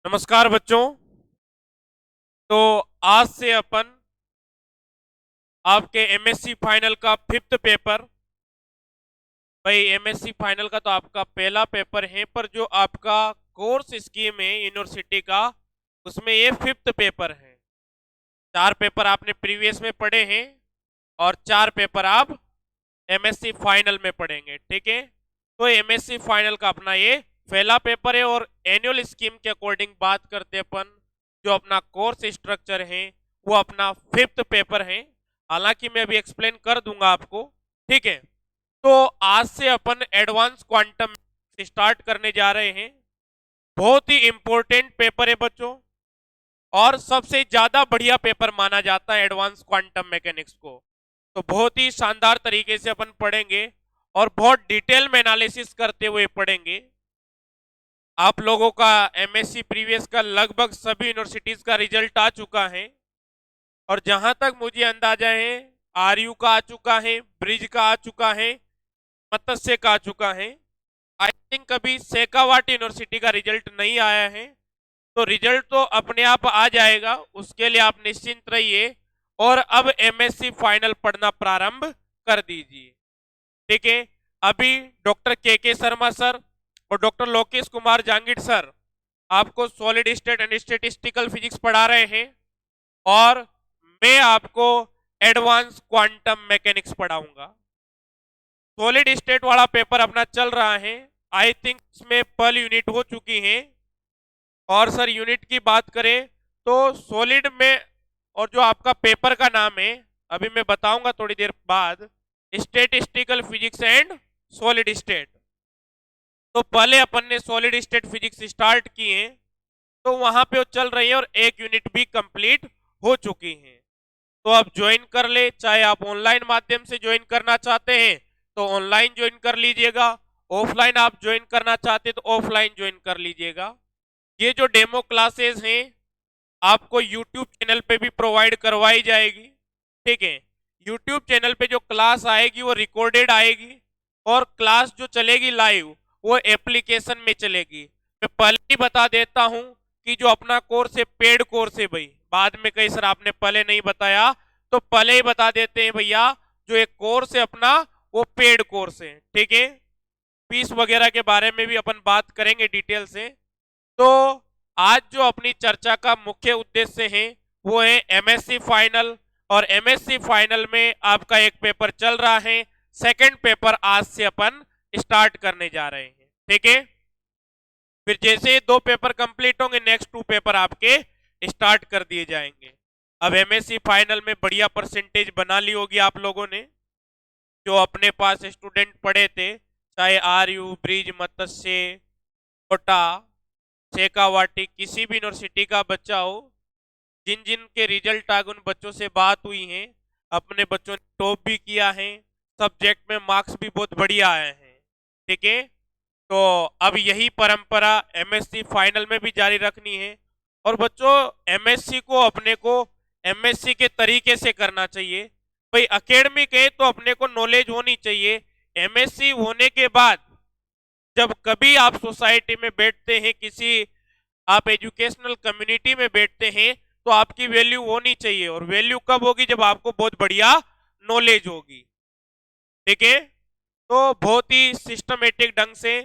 नमस्कार बच्चों। तो आज से अपन आपके एमएससी फाइनल का फिफ्थ पेपर, भाई एमएससी फाइनल का तो आपका पहला पेपर है, पर जो आपका कोर्स स्कीम है यूनिवर्सिटी का, उसमें ये फिफ्थ पेपर है। 4 पेपर आपने प्रीवियस में पढ़े हैं और 4 पेपर आप एमएससी फाइनल में पढ़ेंगे, ठीक है। तो एमएससी फाइनल का अपना ये पहला पेपर है और एनुअल स्कीम के अकॉर्डिंग बात करते अपन, जो अपना कोर्स स्ट्रक्चर है वो अपना फिफ्थ पेपर है। हालांकि मैं अभी एक्सप्लेन कर दूंगा आपको, ठीक है। तो आज से अपन एडवांस क्वांटम स्टार्ट करने जा रहे हैं। बहुत ही इंपॉर्टेंट पेपर है बच्चों, और सबसे ज्यादा बढ़िया पेपर माना जाता है एडवांस क्वांटम मैकेनिक्स को। तो बहुत ही शानदार तरीके से अपन पढ़ेंगे और बहुत डिटेल में एनालिसिस करते हुए पढ़ेंगे। आप लोगों का एमएससी प्रीवियस का लगभग सभी यूनिवर्सिटीज का रिजल्ट आ चुका है, और जहां तक मुझे अंदाजा है आरयू का आ चुका है, ब्रिज का आ चुका है, मत्स्य का आ चुका है। आई थिंक अभी शेखावाटी यूनिवर्सिटी का रिजल्ट नहीं आया है। तो रिजल्ट तो अपने आप आ जाएगा, उसके लिए आप निश्चिंत रहिए और अब एमएससी फाइनल पढ़ना प्रारंभ कर दीजिए, ठीक है। अभी डॉक्टर के शर्मा सर और डॉक्टर लोकेश कुमार जांगिड़ सर आपको solid state and statistical physics पढ़ा रहे हैं, और मैं आपको एडवांस क्वांटम मैकेनिक्स पढ़ाऊंगा। सॉलिड स्टेट वाला पेपर अपना चल रहा है, आई थिंक इसमें पल यूनिट हो चुकी है। और सर यूनिट की बात करें तो सॉलिड में, और जो आपका पेपर का नाम है अभी मैं बताऊंगा थोड़ी देर बाद, statistical physics and solid state. तो पहले अपन ने सॉलिड स्टेट फिजिक्स स्टार्ट किए हैं, तो वहां पे वो चल रही है और एक यूनिट भी कंप्लीट हो चुकी है। तो आप ज्वाइन कर ले, चाहे आप ऑनलाइन माध्यम से ज्वाइन करना चाहते हैं तो ऑनलाइन ज्वाइन कर लीजिएगा, ऑफलाइन आप ज्वाइन करना चाहते हैं तो ऑफलाइन ज्वाइन कर लीजिएगा। ये जो डेमो क्लासेस हैं आपको यूट्यूब चैनल पे भी प्रोवाइड करवाई जाएगी, ठीक है। यूट्यूब चैनल पे जो क्लास आएगी वो रिकॉर्डेड आएगी, और क्लास जो चलेगी लाइव वो एप्लीकेशन में चलेगी। मैं पहले ही बता देता हूं कि जो अपना कोर्स है पेड कोर्स है भाई, बाद में कई सर आपने पहले नहीं बताया, तो पहले ही बता देते हैं भैया, जो एक कोर्स है अपना वो पेड कोर्स है, ठीक है। फीस वगैरह के बारे में भी अपन बात करेंगे डिटेल से। तो आज जो अपनी चर्चा का मुख्य उद्देश्य है वो है एमएससी फाइनल, और एमएससी फाइनल में आपका एक पेपर चल रहा है, सेकंड पेपर आज से अपन स्टार्ट करने जा रहे हैं, ठीक है। फिर जैसे 2 पेपर कंप्लीट होंगे नेक्स्ट 2 पेपर आपके स्टार्ट कर दिए जाएंगे। अब एमएससी फाइनल में बढ़िया परसेंटेज बना ली होगी आप लोगों ने, जो अपने पास स्टूडेंट पढ़े थे, चाहे आरयू, ब्रिज, मत्स्य, कोटा, शेखावाटी, किसी भी यूनिवर्सिटी का बच्चा हो, जिन जिन के रिजल्ट आगे उन बच्चों से बात हुई है, अपने बच्चों ने टॉप भी किया है, सब्जेक्ट में मार्क्स भी बहुत बढ़िया आए हैं, ठीक है। तो अब यही परंपरा एमएससी फाइनल में भी जारी रखनी है। और बच्चों एमएससी को अपने को एमएससी के तरीके से करना चाहिए भाई। एकेडमिक है तो अपने को नॉलेज होनी चाहिए। एमएससी होने के बाद जब कभी आप सोसाइटी में बैठते हैं, किसी आप एजुकेशनल कम्युनिटी में बैठते हैं, तो आपकी वैल्यू होनी चाहिए। और वैल्यू कब होगी? जब आपको बहुत बढ़िया नॉलेज होगी, ठीक है। तो बहुत ही सिस्टमेटिक ढंग से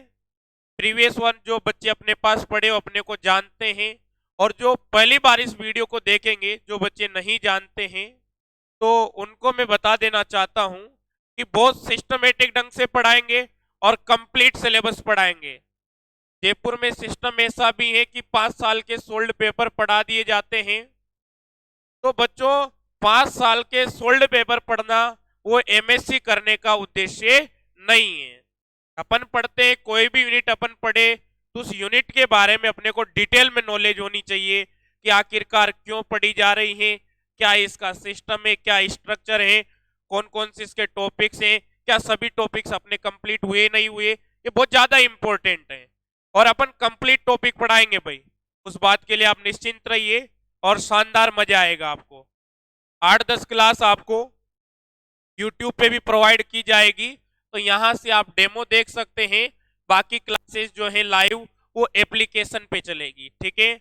प्रीवियस वन जो बच्चे अपने पास पढ़े वो अपने को जानते हैं, और जो पहली बार इस वीडियो को देखेंगे, जो बच्चे नहीं जानते हैं, तो उनको मैं बता देना चाहता हूं कि बहुत सिस्टमेटिक ढंग से पढ़ाएंगे और कंप्लीट सिलेबस पढ़ाएंगे। जयपुर में सिस्टम ऐसा भी है कि 5 साल के सोल्ड पेपर पढ़ा दिए जाते हैं। तो बच्चों 5 साल के सोल्ड पेपर पढ़ना वो एमएससी करने का उद्देश्य नहीं है। अपन पढ़ते हैं, कोई भी यूनिट अपन पढ़े तो उस यूनिट के बारे में अपने को डिटेल में नॉलेज होनी चाहिए कि आखिरकार क्यों पढ़ी जा रही है, क्या इसका सिस्टम है, क्या स्ट्रक्चर है, कौन कौन से इसके टॉपिक्स हैं, क्या सभी टॉपिक्स अपने कंप्लीट हुए नहीं हुए, ये बहुत ज्यादा इंपॉर्टेंट है। और अपन कंप्लीट टॉपिक पढ़ाएंगे भाई, उस बात के लिए आप निश्चिंत रहिए और शानदार मजा आएगा आपको। 8-10 क्लास आपको यूट्यूब पे भी प्रोवाइड की जाएगी, तो यहां से आप डेमो देख सकते हैं। बाकी क्लासेस जो है लाइव वो एप्लीकेशन पे चलेगी, ठीक है।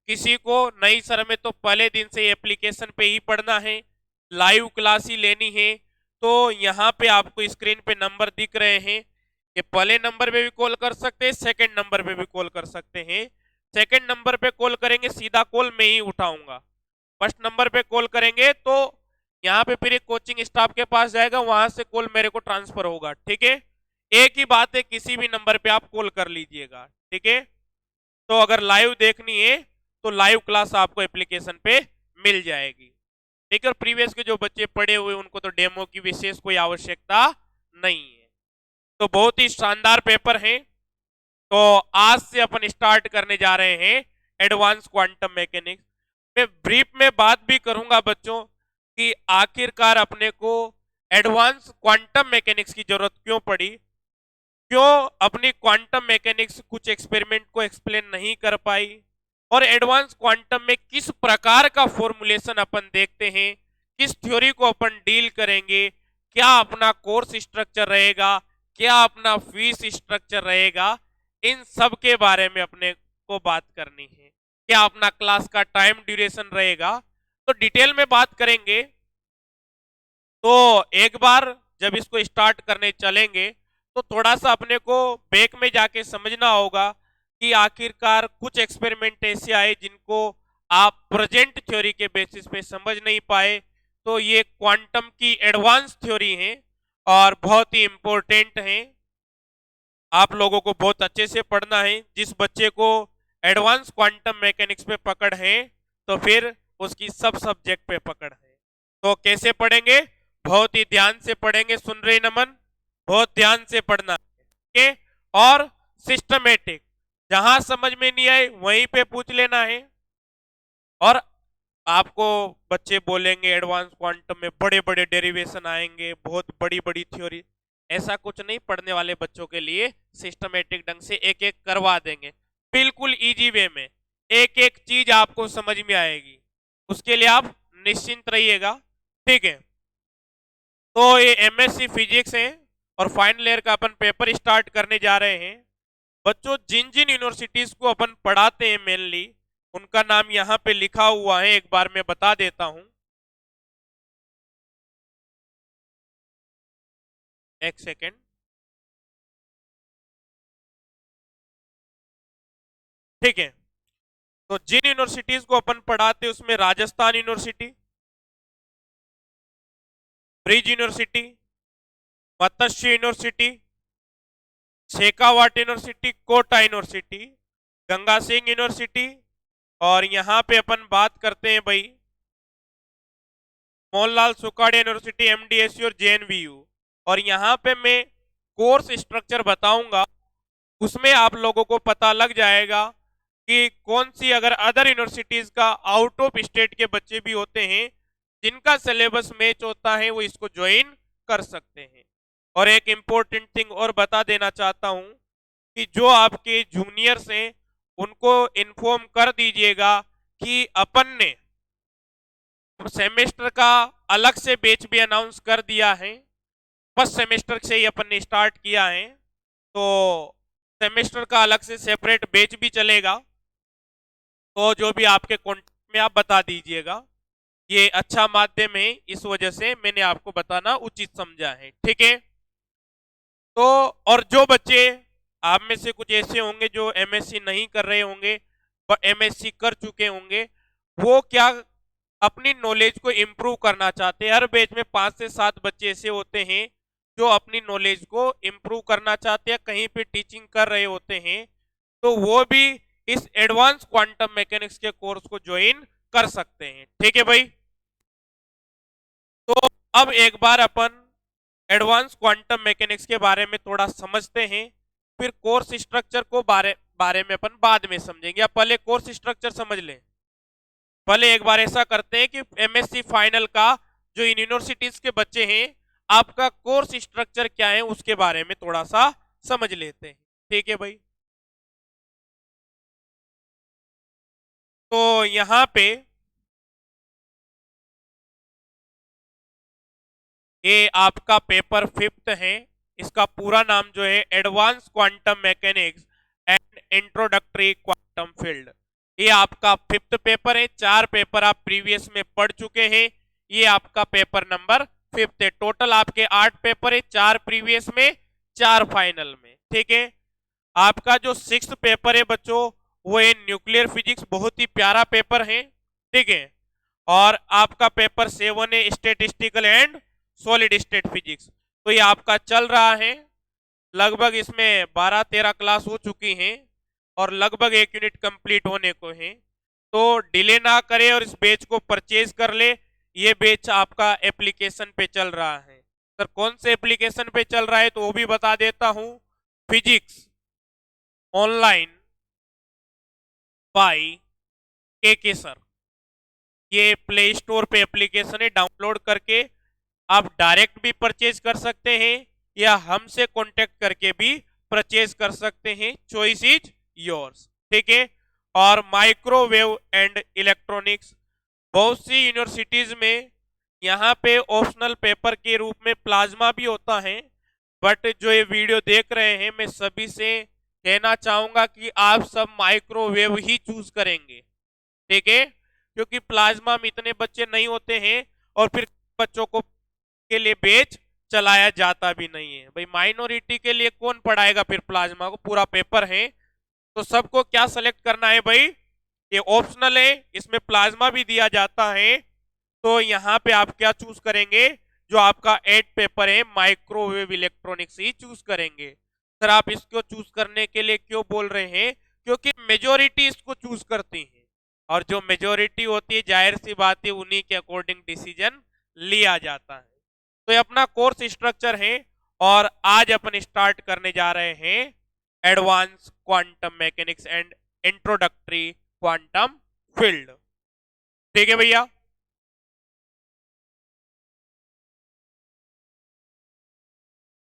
किसी को नहीं सर में तो पहले दिन से एप्लीकेशन पे ही पढ़ना है, लाइव क्लास ही लेनी है, तो यहाँ पे आपको स्क्रीन पे नंबर दिख रहे हैं, ये पहले नंबर पे भी कॉल कर सकते हैं, सेकंड नंबर पे भी कॉल कर सकते हैं। सेकंड नंबर पे कॉल करेंगे सीधा कॉल मैं ही उठाऊंगा, फर्स्ट नंबर पे कॉल करेंगे तो यहाँ पे फिर एक कोचिंग स्टाफ के पास जाएगा, वहां से कॉल मेरे को ट्रांसफर होगा। ठीक है, एक ही बात है, किसी भी नंबर पे आप कॉल कर लीजिएगा। ठीक है, तो अगर लाइव देखनी है तो लाइव क्लास आपको एप्लीकेशन पे मिल जाएगी। ठीक है, और प्रीवियस के जो बच्चे पढ़े हुए उनको तो डेमो की विशेष कोई आवश्यकता नहीं है। तो बहुत ही शानदार पेपर है। तो आज से अपन स्टार्ट करने जा रहे हैं एडवांस क्वांटम मैकेनिक्स। मैं ब्रीफ में बात भी करूंगा बच्चों कि आखिरकार अपने को एडवांस क्वांटम मैकेनिक्स की जरूरत क्यों पड़ी, क्यों अपनी क्वांटम मैकेनिक्स कुछ एक्सपेरिमेंट को एक्सप्लेन नहीं कर पाई, और एडवांस क्वांटम में किस प्रकार का फॉर्मुलेशन अपन देखते हैं, किस थ्योरी को अपन डील करेंगे, क्या अपना कोर्स स्ट्रक्चर रहेगा, क्या अपना फीस स्ट्रक्चर रहेगा, इन सब के बारे में अपने को बात करनी है। क्या अपना क्लास का टाइम ड्यूरेशन रहेगा, तो डिटेल में बात करेंगे। तो एक बार जब इसको स्टार्ट करने चलेंगे तो थोड़ा सा अपने को बैक में जाके समझना होगा कि आखिरकार कुछ एक्सपेरिमेंट ऐसे आए जिनको आप प्रेजेंट थ्योरी के बेसिस पे समझ नहीं पाए। तो ये क्वांटम की एडवांस थ्योरी है और बहुत ही इंपॉर्टेंट है, आप लोगों को बहुत अच्छे से पढ़ना है। जिस बच्चे को एडवांस क्वांटम मैकेनिक्स पे पकड़ है तो फिर उसकी सब सब्जेक्ट पे पकड़ है। तो कैसे पढ़ेंगे, बहुत ही ध्यान से पढ़ेंगे। सुन रहे नमन, बहुत ध्यान से पढ़ना है और सिस्टमेटिक, जहां समझ में नहीं आए वहीं पे पूछ लेना है। और आपको बच्चे बोलेंगे एडवांस क्वांटम में बड़े बड़े डेरिवेशन आएंगे, बहुत बड़ी बड़ी थ्योरी, ऐसा कुछ नहीं। पढ़ने वाले बच्चों के लिए सिस्टमेटिक ढंग से एक एक करवा देंगे, बिल्कुल इजी वे में एक एक चीज आपको समझ में आएगी, उसके लिए आप निश्चिंत रहिएगा। ठीक है, तो ये एमएससी फिजिक्स है और फाइनल ईयर का अपन पेपर स्टार्ट करने जा रहे हैं। बच्चों जिन जिन यूनिवर्सिटीज को अपन पढ़ाते हैं मेनली उनका नाम यहाँ पे लिखा हुआ है, एक बार मैं बता देता हूं, एक सेकेंड। ठीक है, तो जिन यूनिवर्सिटीज को अपन पढ़ाते हैं उसमें Rajasthan university, Brij university, Matsya university, Shekhawat university, Kota university, Ganga Singh university, और यहाँ पे अपन बात करते हैं भाई मोहनलाल सुखाड़िया यूनिवर्सिटी, एमडीएसयू और जेएनवीयू। और यहाँ पे मैं कोर्स स्ट्रक्चर बताऊंगा, उसमें आप लोगों को पता लग जाएगा कि कौन सी, अगर अदर यूनिवर्सिटीज का आउट ऑफ स्टेट के बच्चे भी होते हैं जिनका सिलेबस मैच होता है वो इसको ज्वाइन कर सकते हैं। और एक इंपॉर्टेंट थिंग और बता देना चाहता हूं कि जो आपके जूनियर्स हैं उनको इन्फॉर्म कर दीजिएगा कि अपन ने सेमेस्टर का अलग से बैच भी अनाउंस कर दिया है। फर्स्ट सेमेस्टर से ही अपन ने स्टार्ट किया है, तो सेमेस्टर का अलग से सेपरेट बैच भी चलेगा। तो जो भी आपके कॉन्टेक्ट में आप बता दीजिएगा, ये अच्छा माध्यम है, इस वजह से मैंने आपको बताना उचित समझा है। ठीक है, तो और जो बच्चे आप में से कुछ ऐसे होंगे जो एमएससी नहीं कर रहे होंगे पर एमएससी कर चुके होंगे, वो क्या अपनी नॉलेज को इम्प्रूव करना चाहते हैं। हर बैच में 5 से 7 बच्चे ऐसे होते हैं जो अपनी नॉलेज को इम्प्रूव करना चाहते हैं, कहीं पे टीचिंग कर रहे होते हैं, तो वो भी इस एडवांस क्वांटम मैकेनिक्स के कोर्स को ज्वाइन कर सकते हैं। ठीक है भाई, तो अब एक बार अपन एडवांस क्वांटम मैकेनिक्स के बारे में थोड़ा समझते हैं, फिर कोर्स स्ट्रक्चर को बारे में अपन बाद में समझेंगे। अब पहले कोर्स स्ट्रक्चर समझ लें। पहले एक बार ऐसा करते हैं कि एमएससी फाइनल का जो इन यूनिवर्सिटीज के बच्चे हैं आपका कोर्स स्ट्रक्चर क्या है उसके बारे में थोड़ा सा समझ लेते हैं। ठीक है भाई, तो यहां पे ये आपका पेपर 5th है, इसका पूरा नाम जो है advance quantum mechanics and introductory quantum field. ये आपका 5th पेपर है, 4 पेपर आप प्रीवियस में पढ़ चुके हैं, ये आपका पेपर नंबर 5th है। टोटल आपके 8 पेपर है, 4 प्रीवियस में, 4 फाइनल में, ठीक है। आपका जो 6th पेपर है बच्चों, वो है न्यूक्लियर फिजिक्स, बहुत ही प्यारा पेपर है, ठीक है। और आपका पेपर 7 है statistical and solid state physics. तो ये आपका चल रहा है, लगभग इसमें 12-13 क्लास हो चुकी हैं और लगभग 1 यूनिट कंप्लीट होने को है। तो डिले ना करे और इस बैच को परचेज कर ले। ये बैच आपका एप्लीकेशन पे चल रहा है। सर कौन से एप्लीकेशन पे चल रहा है तो वो भी बता देता हूं, फिजिक्स ऑनलाइन बाय के सर। ये प्ले स्टोर पे एप्लीकेशन है, डाउनलोड करके आप डायरेक्ट भी परचेज कर सकते हैं या हमसे कांटेक्ट करके भी परचेज कर सकते हैं, चॉइस इज योर्स, ठीक है। और माइक्रोवेव एंड इलेक्ट्रॉनिक्स, बहुत सी यूनिवर्सिटीज में यहाँ पे ऑप्शनल पेपर के रूप में प्लाज्मा भी होता है, बट जो ये वीडियो देख रहे हैं मैं सभी से कहना चाहूंगा कि आप सब माइक्रोवेव ही चूज करेंगे, ठीक है, क्योंकि प्लाज्मा में इतने बच्चे नहीं होते हैं और फिर बच्चों को के लिए बैच चलाया जाता भी नहीं है। भाई माइनॉरिटी के लिए कौन पढ़ाएगा फिर प्लाज्मा को, पूरा पेपर है। तो सबको क्या सेलेक्ट करना है भाई, ये ऑप्शनल है, इसमें प्लाज्मा भी दिया जाता है। तो यहाँ पे आप क्या चूज करेंगे, जो आपका 8 पेपर है माइक्रोवेव इलेक्ट्रॉनिक्स ही चूज करेंगे। सर आप इसको चूज करने के लिए क्यों बोल रहे हैं, क्योंकि मेजोरिटी इसको चूज करती है और जो मेजोरिटी होती है जाहिर सी बात है उन्हीं के अकॉर्डिंग डिसीजन लिया जाता है। तो ये अपना कोर्स स्ट्रक्चर है और आज अपन स्टार्ट करने जा रहे हैं advance quantum mechanics and introductory quantum field, ठीक है भैया।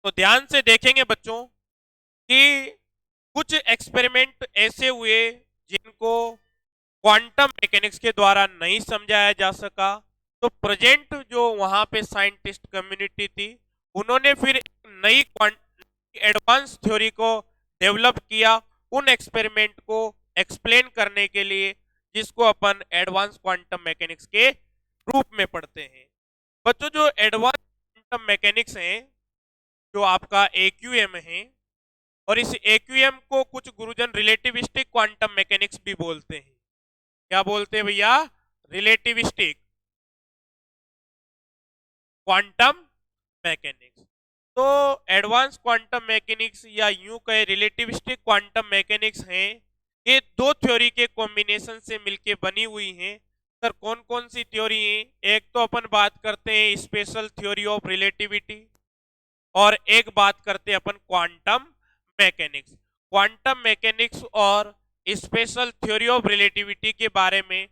तो ध्यान से देखेंगे बच्चों कि कुछ एक्सपेरिमेंट ऐसे हुए जिनको क्वांटम मैकेनिक्स के द्वारा नहीं समझाया जा सका। तो प्रेजेंट जो वहां पे साइंटिस्ट कम्युनिटी थी, उन्होंने फिर नई एडवांस थ्योरी को डेवलप किया उन एक्सपेरिमेंट को एक्सप्लेन करने के लिए, जिसको अपन एडवांस क्वांटम मैकेनिक्स के रूप में पढ़ते हैं। बच्चों जो एडवांस क्वांटम मैकेनिक्स है, जो आपका AQM है, और इस AQM को कुछ गुरुजन रिलेटिविस्टिक क्वांटम मैकेनिक्स भी बोलते हैं। क्या बोलते हैं भैया, रिलेटिविस्टिक क्वांटम मैकेनिक्स। तो एडवांस क्वांटम मैकेनिक्स या यूं कहे रिलेटिविस्टिक क्वांटम मैकेनिक्स हैं, ये दो थ्योरी के कॉम्बिनेशन से मिलके बनी हुई हैं। सर कौन कौन सी थ्योरी है, एक तो अपन बात करते हैं स्पेशल थ्योरी ऑफ रिलेटिविटी और एक बात करते हैं अपन क्वांटम मैकेनिक्स। क्वांटम मैकेनिक्स और स्पेशल थ्योरी ऑफ रिलेटिविटी के बारे में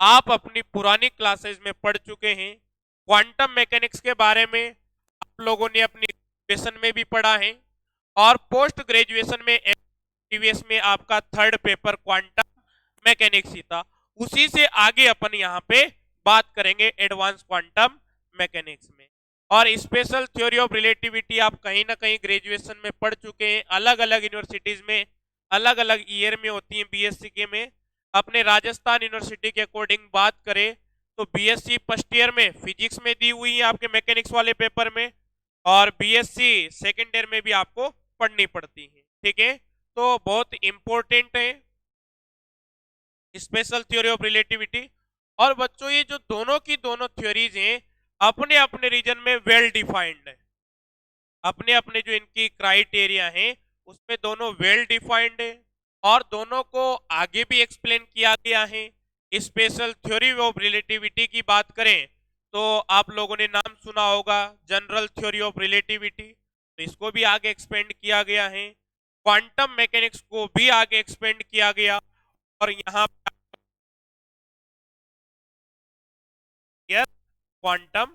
आप अपनी पुरानी क्लासेस में पढ़ चुके हैं। क्वांटम मैकेनिक्स के बारे में आप लोगों ने अपनी ग्रेजुएशन में भी पढ़ा है और पोस्ट ग्रेजुएशन में प्रीवियस में आपका 3rd पेपर क्वांटम मैकेनिक्स ही था। उसी से आगे अपन यहाँ पे बात करेंगे एडवांस क्वांटम मैकेनिक्स में। और स्पेशल थ्योरी ऑफ रिलेटिविटी आप कहीं ना कहीं ग्रेजुएशन में पढ़ चुके हैं, अलग अलग यूनिवर्सिटीज में अलग अलग ईयर में होती है। BSc के में अपने राजस्थान यूनिवर्सिटी के अकॉर्डिंग बात करें तो BSc फर्स्ट ईयर में फिजिक्स में दी हुई है आपके मैकेनिक्स वाले पेपर में, और BSc सेकेंड ईयर में भी आपको पढ़नी पड़ती है, ठीक है। तो बहुत इंपॉर्टेंट है स्पेशल थ्योरी ऑफ रिलेटिविटी। और बच्चों ये जो दोनों की दोनों थ्योरीज हैं अपने अपने रीजन में वेल डिफाइंड है, अपने अपने जो इनकी क्राइटेरिया है उसमें दोनों वेल डिफाइंड है और दोनों को आगे भी एक्सप्लेन किया गया है। स्पेशल थ्योरी ऑफ रिलेटिविटी की बात करें तो आप लोगों ने नाम सुना होगा जनरल थ्योरी ऑफ रिलेटिविटी, तो इसको भी आगे एक्सपेंड किया गया है। क्वांटम मैकेनिक्स को भी आगे एक्सपेंड किया गया और यहाँ क्वांटम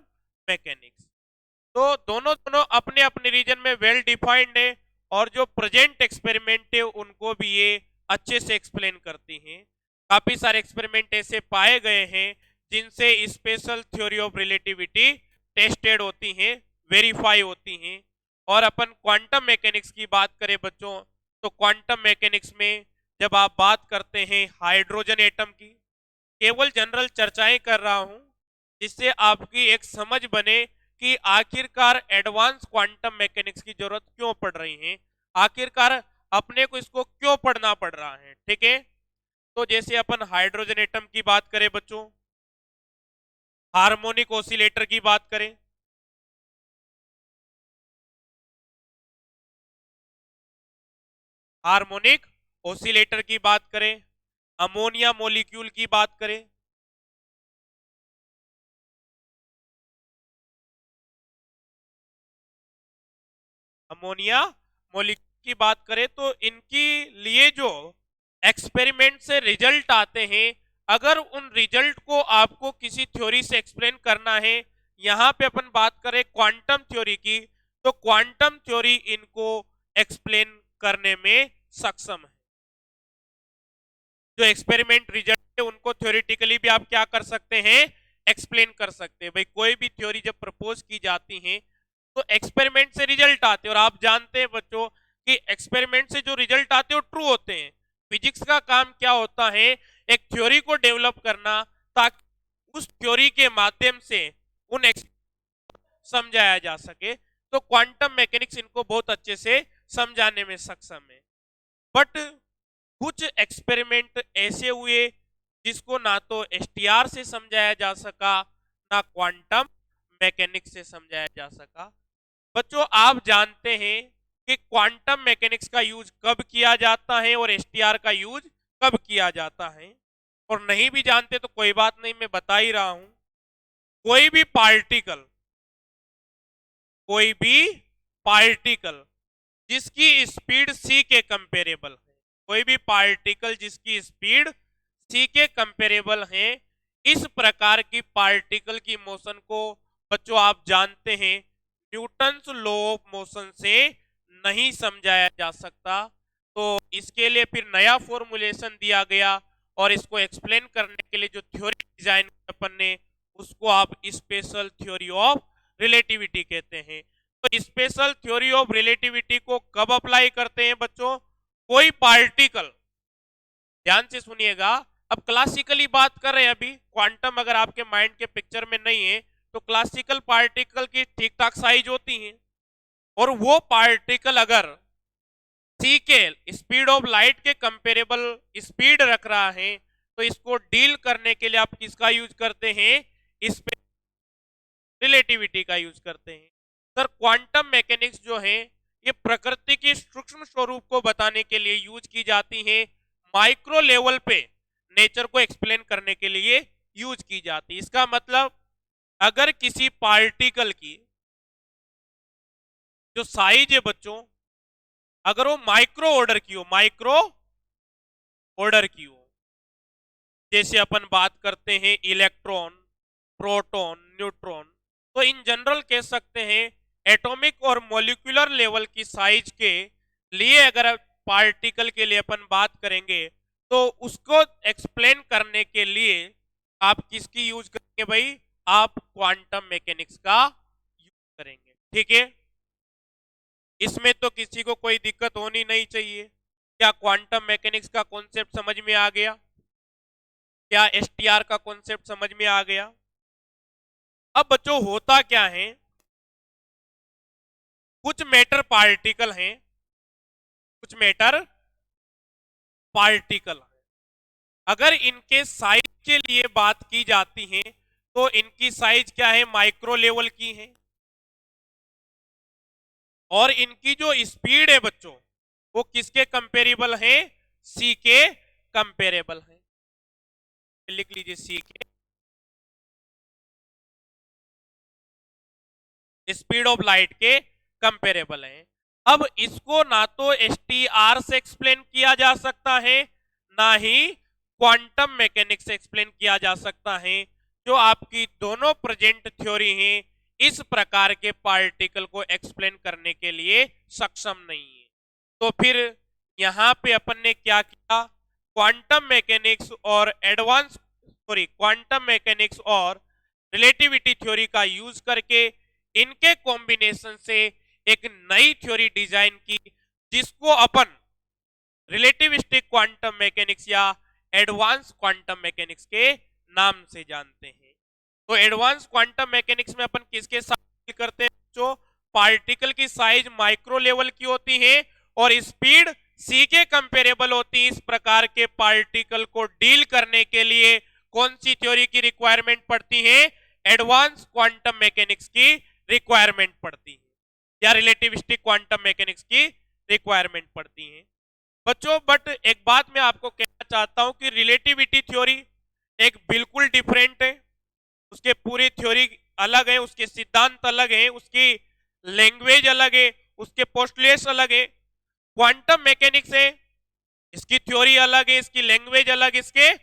मैकेनिक्स। तो दोनों दोनों अपने अपने रीजन में वेल डिफाइंड है और जो प्रेजेंट एक्सपेरिमेंट है उनको भी ये अच्छे से एक्सप्लेन करती हैं। काफी सारे एक्सपेरिमेंट ऐसे पाए गए हैं जिनसे special theory of relativity tested होती हैं, वेरीफाई होती हैं। और अपन क्वांटम मैकेनिक्स की बात करें बच्चों, तो क्वांटम मैकेनिक्स में जब आप बात करते हैं हाइड्रोजन एटम की, केवल जनरल चर्चाएं कर रहा हूं जिससे आपकी एक समझ बने कि आखिरकार एडवांस क्वांटम मैकेनिक्स की जरूरत क्यों पड़ रही है, आखिरकार अपने को इसको क्यों पढ़ना पड़ रहा है। ठीक है, तो जैसे अपन हाइड्रोजन एटम की बात करें बच्चों, हार्मोनिक ऑसिलेटर की बात करें, हार्मोनिक ऑसिलेटर की बात करें, अमोनिया मॉलिक्यूल की बात करें, अमोनिया मॉलिक्यूल की बात करें तो इनकी लिए जो एक्सपेरिमेंट से रिजल्ट आते हैं, अगर उन रिजल्ट को आपको किसी थ्योरी से एक्सप्लेन करना है, यहां पे अपन बात करें क्वांटम थ्योरी की, तो क्वांटम थ्योरी इनको एक्सप्लेन करने में सक्षम है। जो एक्सपेरिमेंट रिजल्ट है उनको थ्योरेटिकली भी आप क्या कर सकते हैं, एक्सप्लेन कर सकते हैं। भाई कोई भी थ्योरी जब प्रपोज की जाती है तो एक्सपेरिमेंट से रिजल्ट आते हैं, और आप जानते हैं बच्चों कि एक्सपेरिमेंट से जो रिजल्ट आते हैं वो ट्रू होते हैं। फिजिक्स का काम क्या होता है, एक थ्योरी को डेवलप करना ताकि उस थ्योरी के माध्यम से उन समझाया जा सके। तो क्वांटम मैकेनिक्स इनको बहुत अच्छे से समझाने में सक्षम है। बट कुछ एक्सपेरिमेंट ऐसे हुए जिसको ना तो एसटीआर से समझाया जा सका, ना क्वांटम मैकेनिक्स से समझाया जा सका। बच्चों आप जानते हैं कि क्वांटम मैकेनिक्स का यूज कब किया जाता है और एसटीआर का यूज कब किया जाता है, और नहीं भी जानते तो कोई बात नहीं, मैं बता ही रहा हूं। कोई भी पार्टिकल, कोई भी पार्टिकल जिसकी स्पीड सी के कंपेरेबल है, कोई भी पार्टिकल जिसकी स्पीड सी के कंपेरेबल है, इस प्रकार की पार्टिकल की मोशन को बच्चों आप जानते हैं न्यूटन्स लॉ ऑफ मोशन से नहीं समझाया जा सकता। तो इसके लिए फिर नया फॉर्मुलेशन दिया गया, और इसको एक्सप्लेन करने के लिए जो थ्योरी डिजाइन अपन ने, उसको आप स्पेशल थ्योरी ऑफ रिलेटिविटी कहते हैं। तो स्पेशल थ्योरी ऑफ रिलेटिविटी को कब अप्लाई करते हैं बच्चों, कोई पार्टिकल, ध्यान से सुनिएगा, अब क्लासिकली बात कर रहे हैं, अभी क्वांटम अगर आपके माइंड के पिक्चर में नहीं है तो क्लासिकल पार्टिकल की ठीक ठाक साइज होती है, और वो पार्टिकल अगर सी के स्पीड ऑफ लाइट के कंपेरेबल स्पीड रख रहा है तो इसको डील करने के लिए आप किसका यूज करते हैं, इस रिलेटिविटी का यूज करते हैं। सर क्वांटम मैकेनिक्स जो है ये प्रकृति की सूक्ष्म स्वरूप को बताने के लिए यूज की जाती है, माइक्रो लेवल पे नेचर को एक्सप्लेन करने के लिए यूज की जाती है। इसका मतलब अगर किसी पार्टिकल की जो साइज है बच्चों, अगर वो माइक्रो ऑर्डर की हो, माइक्रो ऑर्डर की हो, जैसे अपन बात करते हैं इलेक्ट्रॉन, प्रोटॉन, न्यूट्रॉन, तो इन जनरल कह सकते हैं एटॉमिक और मॉलिक्यूलर लेवल की साइज के लिए अगर पार्टिकल के लिए अपन बात करेंगे तो उसको एक्सप्लेन करने के लिए आप किसकी यूज करेंगे भाई, आप क्वांटम मैकेनिक्स का यूज करेंगे। ठीक है, इसमें तो किसी को कोई दिक्कत होनी नहीं चाहिए। क्या क्वांटम मैकेनिक्स का कॉन्सेप्ट समझ में आ गया, क्या एसटीआर का कॉन्सेप्ट समझ में आ गया। अब बच्चों होता क्या है, कुछ मैटर पार्टिकल हैं, कुछ मैटर पार्टिकल हैं, अगर इनके साइज के लिए बात की जाती है तो इनकी साइज क्या है, माइक्रो लेवल की है, और इनकी जो स्पीड है बच्चों वो किसके कंपेरेबल है, सी के कंपेरेबल है। लिख लीजिए सी के, स्पीड ऑफ लाइट के कंपेरेबल है। अब इसको ना तो एसटीआर से एक्सप्लेन किया जा सकता है, ना ही क्वांटम मैकेनिक्स से एक्सप्लेन किया जा सकता है। जो आपकी दोनों प्रेजेंट थ्योरी हैं इस प्रकार के पार्टिकल को एक्सप्लेन करने के लिए सक्षम नहीं है। तो फिर यहां पे अपन ने क्या किया, क्वांटम मैकेनिक्स और एडवांस सॉरी क्वांटम मैकेनिक्स और रिलेटिविटी थ्योरी का यूज करके इनके कॉम्बिनेशन से एक नई थ्योरी डिजाइन की, जिसको अपन रिलेटिविस्टिक क्वांटम मैकेनिक्स या एडवांस क्वांटम मैकेनिक्स के नाम से जानते हैं। तो एडवांस क्वांटम मैकेनिक्स में अपन किसके साथ डील करते हैं? जो पार्टिकल की साइज माइक्रो लेवल की होती है और स्पीड सी के कंपेरेबल होती है। इस प्रकार के पार्टिकल को डील करने के लिए कौन सी थ्योरी की रिक्वायरमेंट पड़ती है? एडवांस क्वांटम मैकेनिक्स की रिक्वायरमेंट पड़ती है या रिलेटिविस्टिक क्वांटम मैकेनिक्स की रिक्वायरमेंट पड़ती है बच्चों। बट एक बात मैं आपको कहना चाहता हूं कि रिलेटिविटी थ्योरी एक बिल्कुल डिफरेंट है, उसके पूरी थ्योरी अलग है, उसके सिद्धांत अलग है, उसकी लैंग्वेज अलग है, उसके पोस्टुलेट्स अलग है। क्वांटम मैकेनिक्स है, इसकी थ्योरी अलग है, इसकी लैंग्वेज अलग, इसके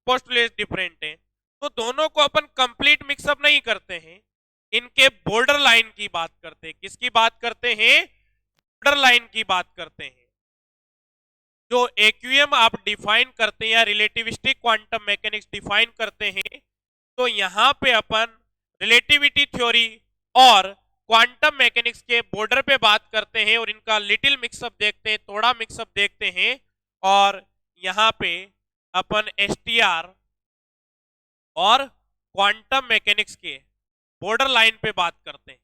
पोस्टुलेट्स डिफरेंट है। तो दोनों को अपन कंप्लीट मिक्सअप नहीं करते हैं, इनके बॉर्डर लाइन की बात करते हैं। किसकी बात करते हैं? बॉर्डर लाइन की बात करते हैं। जो एक्यूएम आप डिफाइन करते हैं या रिलेटिविस्टिक क्वांटम मैकेनिक्स डिफाइन करते हैं, तो यहां पे अपन रिलेटिविटी थ्योरी और क्वांटम मैकेनिक्स के बॉर्डर पे बात करते हैं और इनका लिटिल मिक्सअप देखते हैं, थोड़ा मिक्सअप देखते हैं। और यहां पे अपन एसटीआर और क्वांटम मैकेनिक्स के बॉर्डर लाइन पे बात करते हैं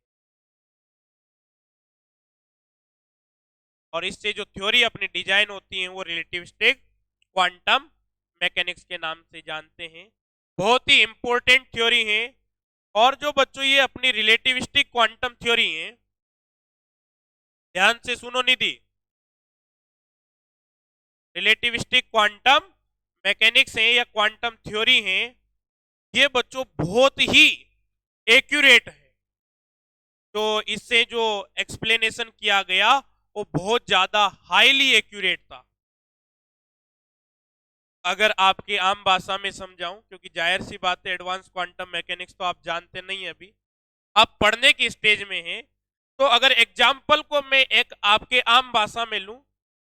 और इससे जो थ्योरी अपनी डिजाइन होती है वो रिलेटिविस्टिक क्वांटम मैकेनिक्स के नाम से जानते हैं। बहुत ही इंपॉर्टेंट थ्योरी है। और जो बच्चों ये अपनी रिलेटिविस्टिक क्वांटम थ्योरी है, ध्यान से सुनो निधि, रिलेटिविस्टिक क्वांटम मैकेनिक्स है या क्वांटम थ्योरी है, ये बच्चों बहुत ही एक्यूरेट है। तो इससे जो एक्सप्लेनेशन किया गया वो बहुत ज्यादा हाईली एक्यूरेट था। अगर आपकी आम भाषा में समझाऊं, क्योंकि जाहिर सी बात है एडवांस क्वांटम मैकेनिक्स तो आप जानते नहीं अभी, आप पढ़ने की स्टेज में हैं। तो अगर एग्जाम्पल को मैं एक आपके आम भाषा में लूं,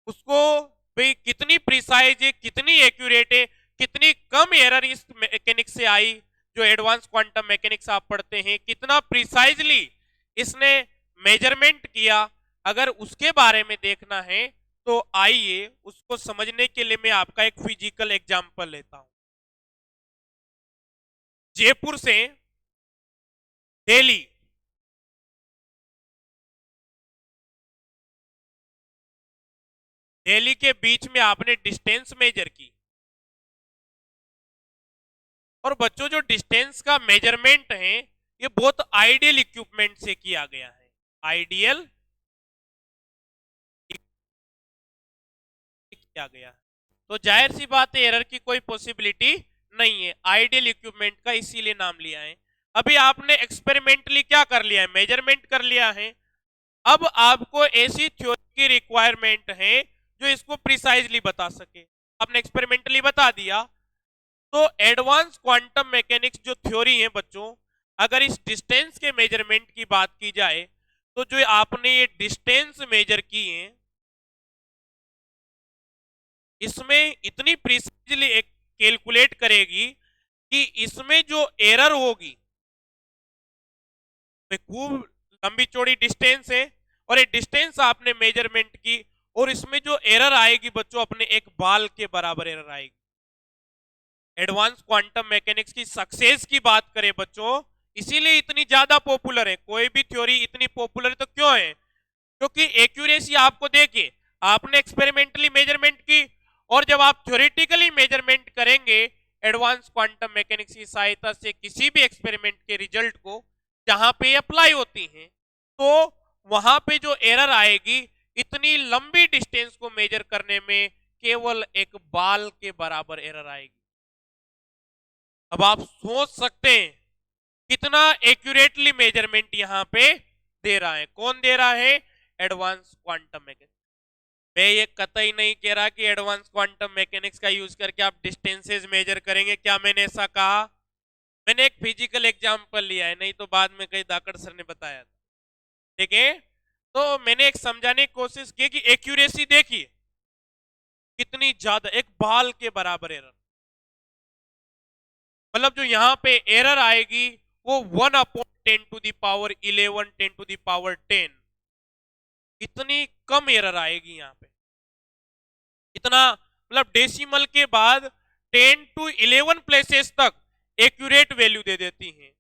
उसको भाई कितनी प्रिसाइज है, कितनी एक्यूरेट है, कितनी कम एरर इस मैकेनिक्स से आई, जो एडवांस क्वांटम मैकेनिक्स आप पढ़ते हैं, कितना प्रिसाइजली इसने मेजरमेंट किया, अगर उसके बारे में देखना है तो आइए उसको समझने के लिए मैं आपका एक फिजिकल एग्जाम्पल लेता हूं। जयपुर से दिल्ली के बीच में आपने डिस्टेंस मेजर की, और बच्चों जो डिस्टेंस का मेजरमेंट है ये बहुत आइडियल इक्विपमेंट से किया गया है। आइडियल किया गया है, तो जाहिर सी बात है एरर की कोई पॉसिबिलिटी नहीं है। आइडियल इक्विपमेंट का इसीलिए नाम लिया है। अभी आपने एक्सपेरिमेंटली क्या कर लिया है? मेजरमेंट कर लिया है। अब आपको ऐसी थ्योरी की रिक्वायरमेंट है जो इसको प्रिसाइजली बता सके। आपने एक्सपेरिमेंटली बता दिया, तो एडवांस क्वांटम मैकेनिक्स जो थ्योरी है बच्चों, अगर इस डिस्टेंस के मेजरमेंट की बात की जाए, तो जो आपने ये डिस्टेंस मेजर की है, इसमें इतनी प्रिसाइजली एक कैलकुलेट करेगी कि इसमें जो एरर होगी, खूब लंबी चौड़ी डिस्टेंस है और ये डिस्टेंस आपने मेजरमेंट की, और इसमें जो एरर आएगी बच्चों अपने एक बाल के बराबर एरर आएगी। एडवांस क्वांटम मैकेनिक्स की सक्सेस की बात करें बच्चों, इसीलिए इतनी ज्यादा पॉपुलर है। कोई भी थ्योरी इतनी पॉपुलर है तो क्यों है? क्योंकि एक्यूरेसी आपको देखिए, आपने एक्सपेरिमेंटली मेजरमेंट की, और जब आप थ्योरेटिकली मेजरमेंट करेंगे एडवांस क्वांटम मैकेनिक्स की सहायता से किसी भी एक्सपेरिमेंट के रिजल्ट को, जहां पे अप्लाई होती हैं, तो वहां पे जो एरर आएगी इतनी लंबी डिस्टेंस को मेजर करने में केवल एक बाल के बराबर एरर आएगी। अब आप सोच सकते हैं कितना एक्यूरेटली मेजरमेंट यहां पे दे रहा है। कौन दे रहा है? Advance quantum mechanics. मैं ये कतई नहीं कह रहा कि एडवांस क्वांटम मैकेनिक्स का यूज करके आप डिस्टेंसेस मेजर करेंगे। क्या मैंने ऐसा कहा? मैंने एक फिजिकल एग्जांपल लिया है, नहीं तो बाद में कई दाकड़ सर ने बताया था। ठीक है, तो मैंने एक समझाने की कोशिश की कि एक्यूरेसी देखिए कितनी ज्यादा, एक बाल के बराबर एरर, मतलब जो यहां पे एरर आएगी वो 1/10⁻11 10⁻10, इतनी कम एरर आएगी यहां पे, कितना, मतलब डेसिमल के बाद 10 to 11 प्लेसेस तक एक्यूरेट वैल्यू दे देती हैं।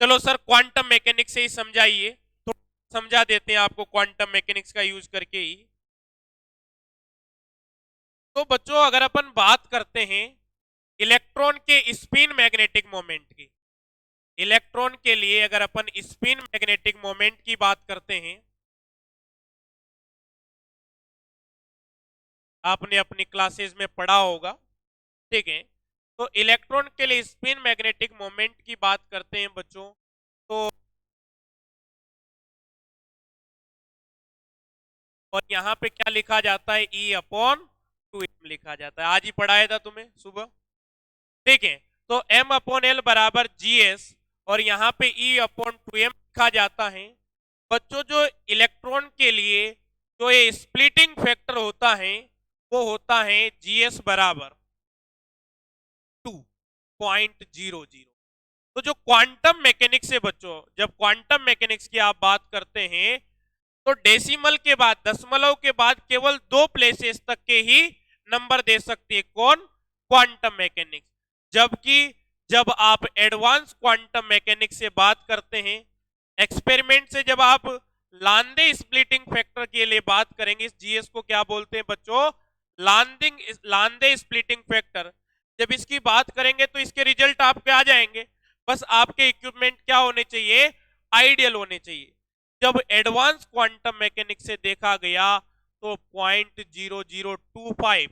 चलो सर क्वांटम मैकेनिक्स से ही समझाइए, तो समझा देते हैं आपको क्वांटम मैकेनिक्स का यूज करके ही। तो बच्चों अगर अपन बात करते हैं इलेक्ट्रॉन के स्पिन मैग्नेटिक मोमेंट की, इलेक्ट्रॉन के लिए अगर अपन स्पिन मैग्नेटिक मोमेंट की बात करते हैं, आपने अपनी क्लासेस में पढ़ा होगा, ठीक है। तो इलेक्ट्रॉन के लिए स्पिन मैग्नेटिक मोमेंट की बात करते हैं बच्चों, तो और यहां पे क्या लिखा जाता है, E/2m लिखा जाता है। आज ही पढ़ाया था तुम्हें सुबह, ठीक है। तो M/L बराबर GS और यहाँ पे E/2m लिखा जाता है। बच्चों जो इलेक्ट्रॉन के लिए जो ये स्प्लिटिंग फैक्टर होता है वो होता है GS बराबर 2.00। तो जो क्वांटम मैकेनिक्स है बच्चों, जब क्वांटम मैकेनिक्स की आप बात करते हैं तो डेसिमल के बाद, दशमलव के बाद केवल 2 प्लेसेस तक के ही नंबर दे सकती है कौन, क्वांटम मैकेनिक्स। जबकि जब आप एडवांस क्वांटम मैकेनिक्स से बात करते हैं, एक्सपेरिमेंट से जब आप लांदे स्प्लिटिंग फैक्टर के लिए बात करेंगे, इस जीएस को क्या बोलते हैं बच्चों, लांदे स्प्लिटिंग फैक्टर। जब इसकी बात करेंगे तो इसके रिजल्ट आपके आ जाएंगे। बस आपके इक्विपमेंट क्या होने चाहिए, आइडियल होने चाहिए। जब एडवांस क्वांटम मैकेनिक्स से देखा गया तो 0.0025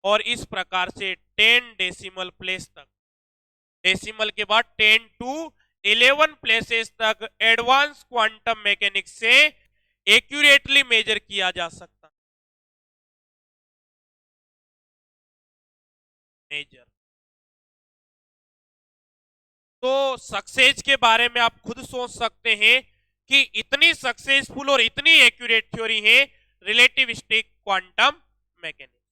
और इस प्रकार से 10 डेसिमल प्लेस तक, डेसिमल के बाद 10 to 11 प्लेसेस तक एडवांस क्वांटम मैकेनिक्स से एक्यूरेटली मेजर किया जा सकता। मेजर तो सक्सेस के बारे में आप खुद सोच सकते हैं कि इतनी सक्सेसफुल और इतनी एक्यूरेट थ्योरी है रिलेटिविस्टिक क्वांटम मैकेनिक्स।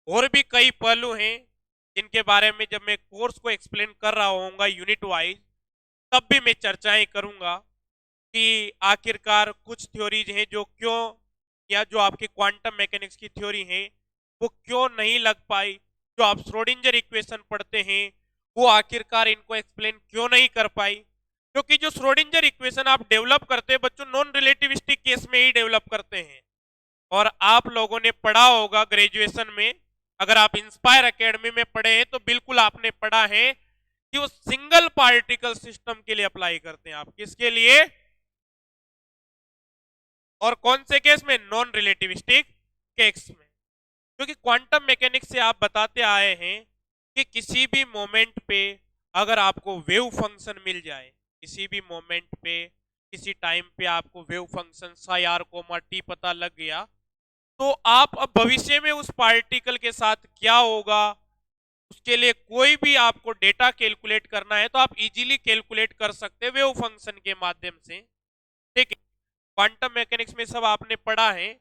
और भी कई पहलू हैं जिनके बारे में जब मैं कोर्स को एक्सप्लेन कर रहा होऊंगा यूनिट वाइज, तब भी मैं चर्चाएं करूंगा कि आखिरकार कुछ थ्योरीज हैं जो क्यों, या जो आपकी क्वांटम मैकेनिक्स की थ्योरी है वो क्यों नहीं लग पाई। जो आप श्रोडिंजर इक्वेशन पढ़ते हैं वो आखिरकार इनको एक्सप्लेन क्यों नहीं कर पाई, क्योंकि जो श्रोडिंजर इक्वेशन आप डेवलप करते हैं बच्चों नॉन रिलेटिविस्टिक केस में ही डेवलप करते हैं। और आप लोगों ने पढ़ा होगा ग्रेजुएशन में, अगर आप इंस्पायर एकेडमी में पढ़े हैं तो बिल्कुल आपने पढ़ा है कि वो सिंगल पार्टिकल सिस्टम के लिए अप्लाई करते हैं। आप किसके लिए, और कौन से केस में, नॉन रिलेटिविस्टिक केस में। क्योंकि क्वांटम मैकेनिक्स से आप बताते आए हैं कि किसी भी मोमेंट पे अगर आपको वेव फंक्शन मिल जाए, किसी भी मोमेंट पे किसी टाइम पे आपको wave function psi R comma T पता लग गया, तो आप अब भविष्य में उस पार्टिकल के साथ क्या होगा उसके लिए कोई भी आपको डेटा कैलकुलेट करना है तो आप इजीली कैलकुलेट कर सकते हैं वेव फंक्शन के माध्यम से, ठीक है। क्वांटम मैकेनिक्स में सब आपने पढ़ा है।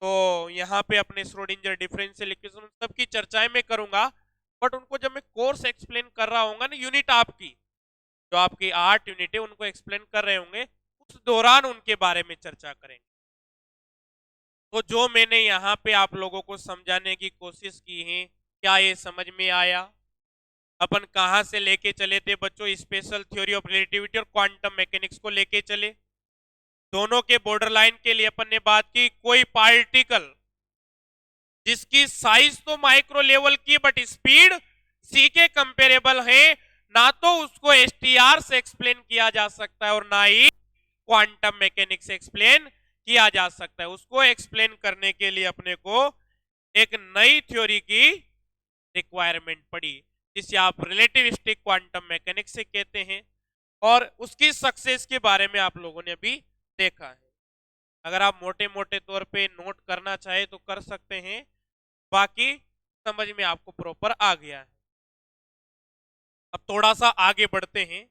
तो यहाँ पे अपने श्रोडिंजर डिफरेंशियल इक्वेशन सबकी चर्चाएं मैं करूंगा, बट उनको जब मैं कोर्स एक्सप्लेन कर रहा हूँ ना, यूनिट आपकी जो आपकी 8 यूनिट है उनको एक्सप्लेन कर रहे होंगे, उस दौरान उनके बारे में चर्चा करेंगे। तो जो मैंने यहाँ पे आप लोगों को समझाने की कोशिश की है, क्या ये समझ में आया? अपन कहाँ से लेके चले थे बच्चों, स्पेशल थ्योरी ऑफ रिलेटिविटी और क्वांटम मैकेनिक्स को लेके चले। दोनों के बॉर्डर लाइन के लिए अपन ने बात की, कोई पार्टिकल जिसकी साइज तो माइक्रो लेवल की बट स्पीड सी के कंपेरेबल है, ना तो उसको एसटीआर से एक्सप्लेन किया जा सकता है और ना ही क्वांटम मैकेनिक्स से एक्सप्लेन किया जा सकता है। उसको एक्सप्लेन करने के लिए अपने को एक नई थ्योरी की रिक्वायरमेंट पड़ी, जिसे आप रिलेटिविस्टिक क्वांटम मैकेनिक्स से कहते हैं। और उसकी सक्सेस के बारे में आप लोगों ने अभी देखा है। अगर आप मोटे मोटे तौर पे नोट करना चाहे तो कर सकते हैं, बाकी समझ में आपको प्रॉपर आ गया है। अब थोड़ा सा आगे बढ़ते हैं।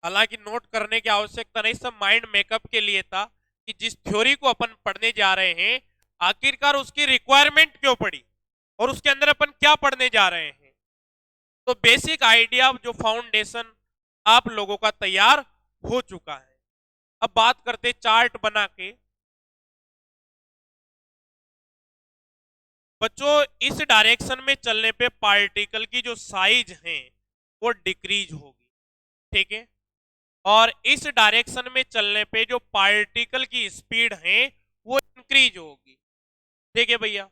हालांकि नोट करने की आवश्यकता नहीं, सब माइंड मेकअप के लिए था कि जिस थ्योरी को अपन पढ़ने जा रहे हैं आखिरकार उसकी रिक्वायरमेंट क्यों पड़ी और उसके अंदर अपन क्या पढ़ने जा रहे हैं। तो बेसिक आइडिया जो फाउंडेशन आप लोगों का तैयार हो चुका है। अब बात करते चार्ट बना के, बच्चों इस डायरेक्शन में चलने पे पार्टिकल की जो साइज है वो डिक्रीज होगी, ठीक है। और इस डायरेक्शन में चलने पे जो पार्टिकल की स्पीड है वो इंक्रीज होगी, ठीक है भैया।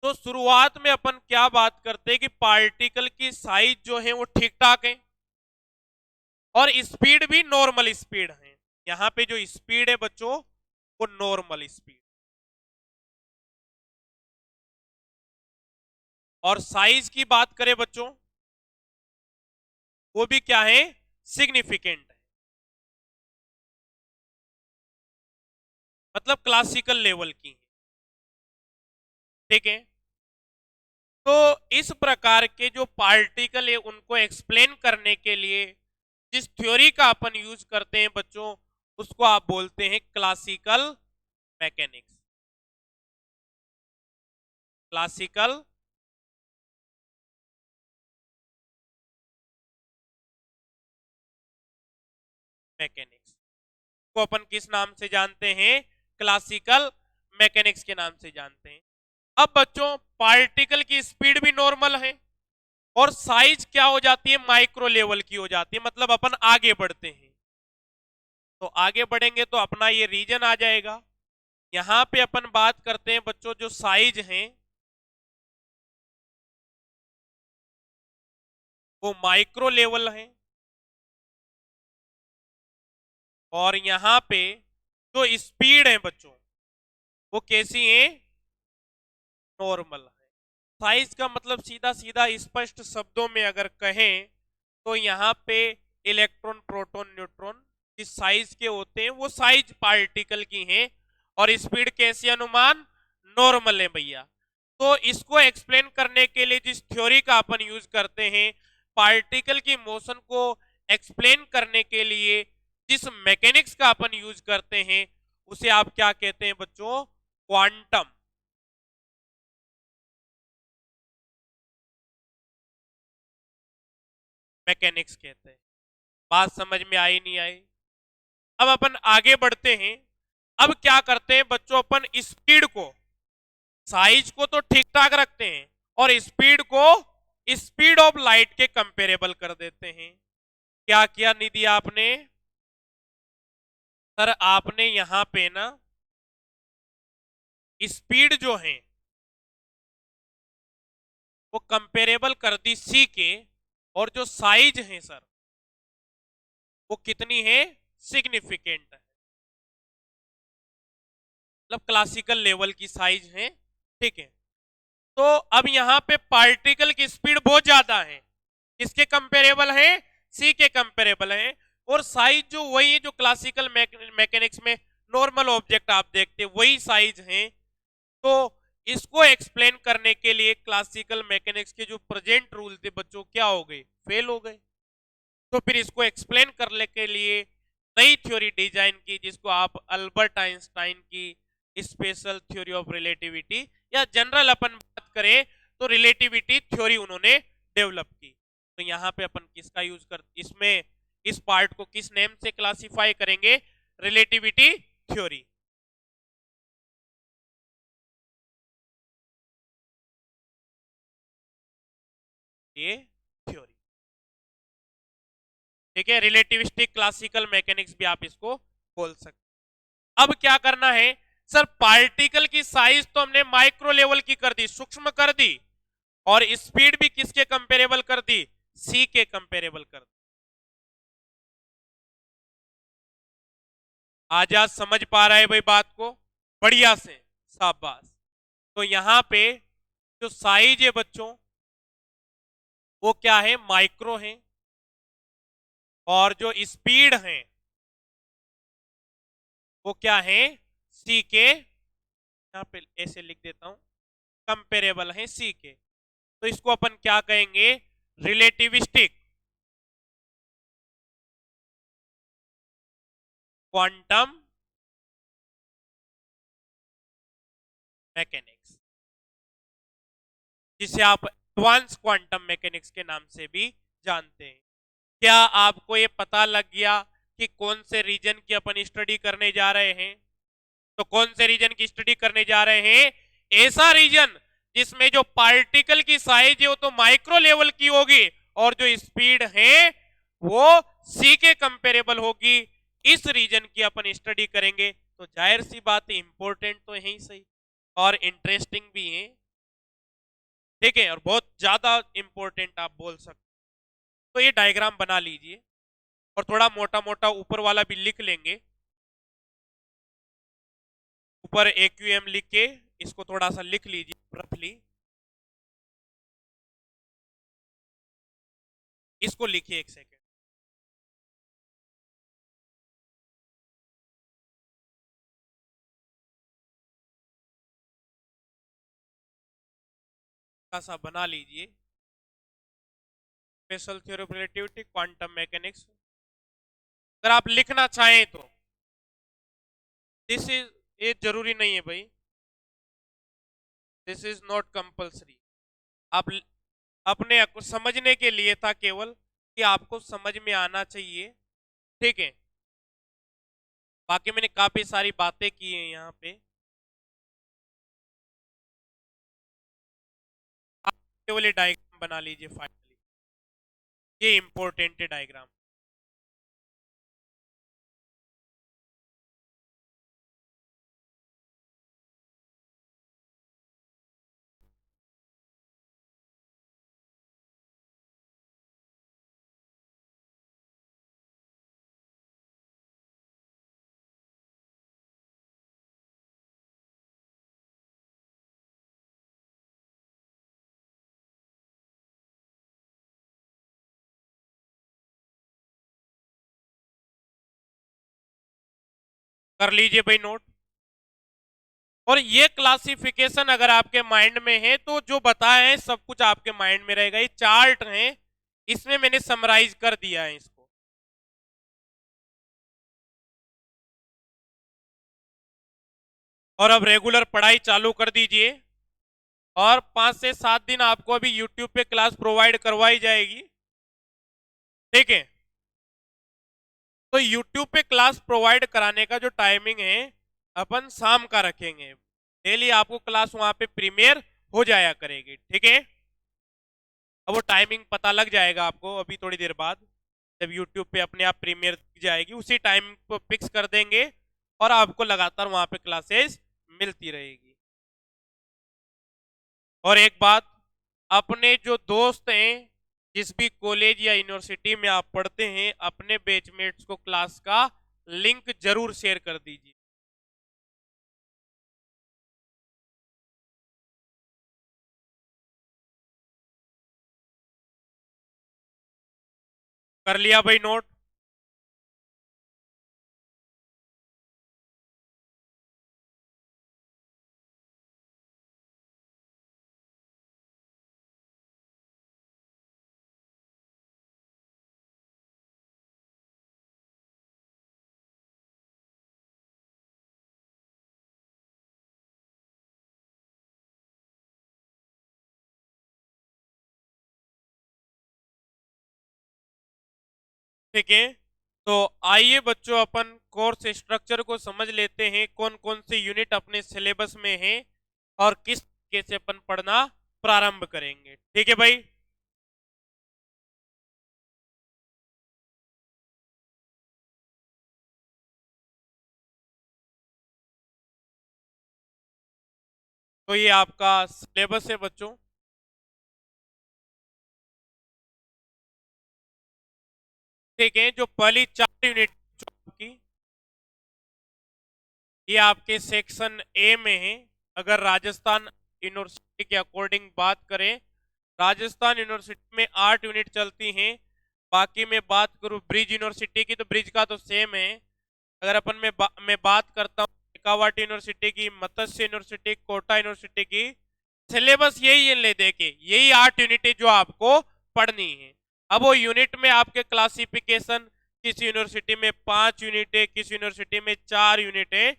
तो शुरुआत में अपन क्या बात करते हैं कि पार्टिकल की साइज जो है वो ठीक ठाक है और स्पीड भी नॉर्मल स्पीड है। यहां पे जो स्पीड है बच्चों वो नॉर्मल स्पीड, और साइज की बात करें बच्चों वो भी क्या है, सिग्निफिकेंट है, मतलब क्लासिकल लेवल की है, ठीक है। तो इस प्रकार के जो पार्टिकल है उनको एक्सप्लेन करने के लिए जिस थ्योरी का अपन यूज करते हैं बच्चों उसको आप बोलते हैं क्लासिकल मैकेनिक्स। क्लासिकल मैकेनिक्स को अपन किस नाम से जानते हैं, क्लासिकल मैकेनिक्स के नाम से जानते हैं। अब बच्चों पार्टिकल की स्पीड भी नॉर्मल है और साइज क्या हो जाती है, माइक्रो लेवल की हो जाती है, मतलब अपन आगे बढ़ते हैं। तो आगे बढ़ेंगे तो अपना ये रीजन आ जाएगा। यहां पे अपन बात करते हैं बच्चों जो साइज है वो माइक्रो लेवल है, और यहां पे जो स्पीड है बच्चों वो कैसी है, नॉर्मल है। साइज का मतलब सीधा सीधा स्पष्ट शब्दों में अगर कहें तो यहाँ पे इलेक्ट्रॉन प्रोटॉन न्यूट्रॉन जिस साइज के होते हैं वो साइज पार्टिकल की हैं, और स्पीड कैसी अनुमान, नॉर्मल है भैया। तो इसको एक्सप्लेन करने के लिए जिस थ्योरी का अपन यूज करते हैं, पार्टिकल की मोशन को एक्सप्लेन करने के लिए जिस मैकेनिक्स का अपन यूज करते हैं उसे आप क्या कहते हैं बच्चों, क्वांटम मैकेनिक्स कहते हैं। बात समझ में आई नहीं आई? अब अपन आगे बढ़ते हैं। अब क्या करते हैं बच्चों, अपन स्पीड को, साइज को तो ठीक ठाक रखते हैं और स्पीड को स्पीड ऑफ लाइट के कंपेरेबल कर देते हैं। क्या किया निधि आपने, सर आपने यहां पे ना स्पीड जो है वो कंपेरेबल कर दी सी के, और जो साइज है सर वो कितनी है, सिग्निफिकेंट है, मतलब क्लासिकल लेवल की साइज है, ठीक है। तो अब यहां पे पार्टिकल की स्पीड बहुत ज्यादा है, किसके कंपेरेबल है, सी के कंपेरेबल है, और साइज जो वही है जो क्लासिकल मैकेनिक्स में नॉर्मल ऑब्जेक्ट आप देखते हैं वही साइज है। तो इसको एक्सप्लेन करने के लिए क्लासिकल मैकेनिक्स के जो प्रेजेंट रूल थे बच्चों क्या हो गए, फेल हो गए। तो फिर इसको एक्सप्लेन करने के लिए नई थ्योरी डिजाइन की जिसको आप अल्बर्ट आइंस्टाइन की स्पेशल थ्योरी ऑफ रिलेटिविटी, या जनरल अपन बात करें तो रिलेटिविटी थ्योरी उन्होंने डेवलप की। तो यहां पे अपन किसका यूज कर, इसमें इस पार्ट को किस नेम से क्लासिफाई करेंगे, रिलेटिविटी थ्योरी। ये थ्योरी, ठीक है, रिलेटिविस्टिक क्लासिकल मैकेनिक्स भी आप इसको बोल सकते। अब क्या करना है सर, पार्टिकल की साइज तो हमने माइक्रो लेवल की कर दी, सूक्ष्म कर दी, और स्पीड भी किसके कंपेरेबल कर दी, सी के कंपेरेबल कर दी। आजाद समझ पा रहा है भाई बात को, बढ़िया से, शाबाश। तो यहां पे जो साइज है बच्चों वो क्या है, माइक्रो है, और जो स्पीड है वो क्या है, सी के, यहां पे ऐसे लिख देता हूं, कंपेरेबल है सी के। तो इसको अपन क्या कहेंगे, रिलेटिविस्टिक क्वांटम मैकेनिक्स, जिसे आप एडवांस क्वांटम मैकेनिक्स के नाम से भी जानते हैं। क्या आपको ये पता लग गया कि कौन से रीजन की अपन स्टडी करने जा रहे हैं? तो कौन से रीजन की स्टडी करने जा रहे हैं, ऐसा रीजन जिसमें जो पार्टिकल की साइज है वो तो माइक्रो लेवल की होगी और जो स्पीड है वो सी के कंपेरेबल होगी, इस रीजन की अपन स्टडी करेंगे। तो जाहिर सी बात है इंपॉर्टेंट तो है ही सही और इंटरेस्टिंग भी है, ठीक है, और बहुत ज्यादा इंपॉर्टेंट आप बोल सकते। तो ये डायग्राम बना लीजिए और थोड़ा मोटा मोटा ऊपर वाला भी लिख लेंगे, ऊपर एक्यूएम लिख के इसको थोड़ा सा लिख लीजिए रफली, इसको लिखिए एक सेकेंड। सा बना लीजिए, special theory of relativity quantum mechanics, अगर आप लिखना चाहें तो दिस इज, ये जरूरी नहीं है भाई, दिस इज नॉट कंपल्सरी। आप अपने को समझने के लिए था केवल कि आपको समझ में आना चाहिए, ठीक है। बाकी मैंने काफी सारी बातें की हैं यहाँ पे, आप केवल ये डायग्राम बना लीजिए फाइनली, ये इंपॉर्टेंट है डायग्राम। कर लीजिए भाई नोट। और ये क्लासिफिकेशन अगर आपके माइंड में है तो जो बताया है सब कुछ आपके माइंड में रहेगा, ये चार्ट है, इसमें मैंने समराइज कर दिया है इसको। और अब रेगुलर पढ़ाई चालू कर दीजिए और 5 से 7 दिन आपको अभी यूट्यूब पे क्लास प्रोवाइड करवाई जाएगी, ठीक है। तो यूट्यूब पे क्लास प्रोवाइड कराने का जो टाइमिंग है अपन शाम का रखेंगे, डेली आपको क्लास वहां पे प्रीमियर हो जाया करेगी, ठीक है। अब वो टाइमिंग पता लग जाएगा आपको अभी थोड़ी देर बाद, जब यूट्यूब पे अपने आप प्रीमियर जाएगी उसी टाइम को फिक्स कर देंगे और आपको लगातार वहां पे क्लासेस मिलती रहेगी। और एक बात, अपने जो दोस्त हैं जिस भी कॉलेज या यूनिवर्सिटी में आप पढ़ते हैं अपने बैचमेट्स को क्लास का लिंक जरूर शेयर कर दीजिए। कर लिया भाई नोट। ठीक है, तो आइए बच्चों अपन कोर्स स्ट्रक्चर को समझ लेते हैं, कौन कौन से यूनिट अपने सिलेबस में हैं और किस तरीके से अपन पढ़ना प्रारंभ करेंगे, ठीक है भाई। तो ये आपका सिलेबस है बच्चों, ठीक है। जो पहली 4 यूनिट की ये आपके सेक्शन ए में है। अगर राजस्थान यूनिवर्सिटी के अकॉर्डिंग बात करें, राजस्थान यूनिवर्सिटी में 8 यूनिट चलती हैं। बाकी मैं बात करूं ब्रिज यूनिवर्सिटी की तो ब्रिज का तो सेम है। अगर अपन मैं बात करता हूँ शेखावाटी यूनिवर्सिटी की, मत्स्य यूनिवर्सिटी, कोटा यूनिवर्सिटी की, सिलेबस यही है, ले देखे यही 8 यूनिट जो आपको पढ़नी है। अब वो यूनिट में आपके क्लासिफिकेशन, किस यूनिवर्सिटी में 5 यूनिट है, किस यूनिवर्सिटी में 4 यूनिट है,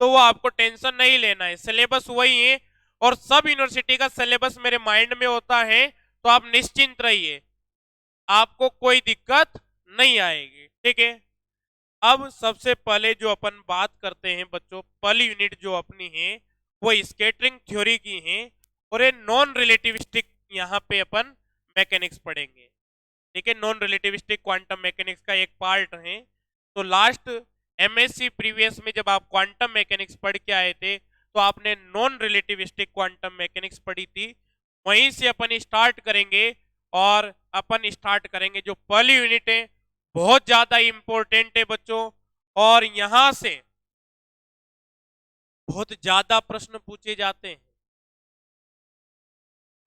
तो वो आपको टेंशन नहीं लेना है, सिलेबस वही है। और सब यूनिवर्सिटी का सिलेबस मेरे माइंड में होता है, तो आप निश्चिंत रहिए, आपको कोई दिक्कत नहीं आएगी, ठीक है। अब सबसे पहले जो अपन बात करते हैं बच्चों, पहली यूनिट जो अपनी है वो स्कैटरिंग थ्योरी की हैं, और ये नॉन रिलेटिविस्टिक यहाँ पे अपन मैकेनिक्स पढ़ेंगे। ठीक है, नॉन रिलेटिविस्टिक क्वांटम मैकेनिक्स का एक पार्ट है। तो लास्ट एमएससी प्रीवियस में जब आप क्वांटम मैकेनिक्स पढ़ के आए थे तो आपने नॉन रिलेटिविस्टिक क्वांटम मैकेनिक्स पढ़ी थी। वहीं से अपन स्टार्ट करेंगे, और अपन स्टार्ट करेंगे जो पहली यूनिट है, बहुत ज्यादा इंपॉर्टेंट है बच्चों, और यहां से बहुत ज्यादा प्रश्न पूछे जाते हैं।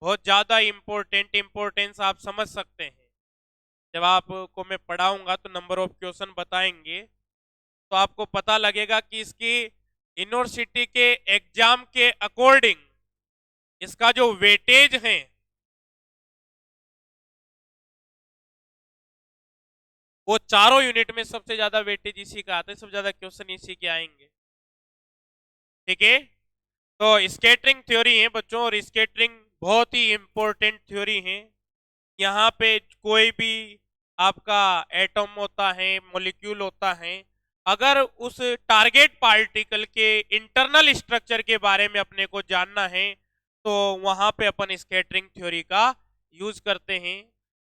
बहुत ज्यादा इंपोर्टेंस आप समझ सकते हैं। जब आपको मैं पढ़ाऊंगा तो नंबर ऑफ क्वेश्चन बताएंगे, तो आपको पता लगेगा कि इसकी यूनिवर्सिटी के एग्जाम के अकॉर्डिंग इसका जो वेटेज है वो चारों यूनिट में सबसे ज्यादा वेटेज इसी का आता है, सबसे ज्यादा क्वेश्चन इसी के आएंगे। ठीक है, तो स्कैटरिंग थ्योरी है बच्चों, और स्कैटरिंग बहुत ही इंपॉर्टेंट थ्योरी है। यहाँ पे कोई भी आपका एटम होता है, मॉलिक्यूल होता है, अगर उस टारगेट पार्टिकल के इंटरनल स्ट्रक्चर के बारे में अपने को जानना है तो वहां पे अपन स्कैटरिंग थ्योरी का यूज करते हैं।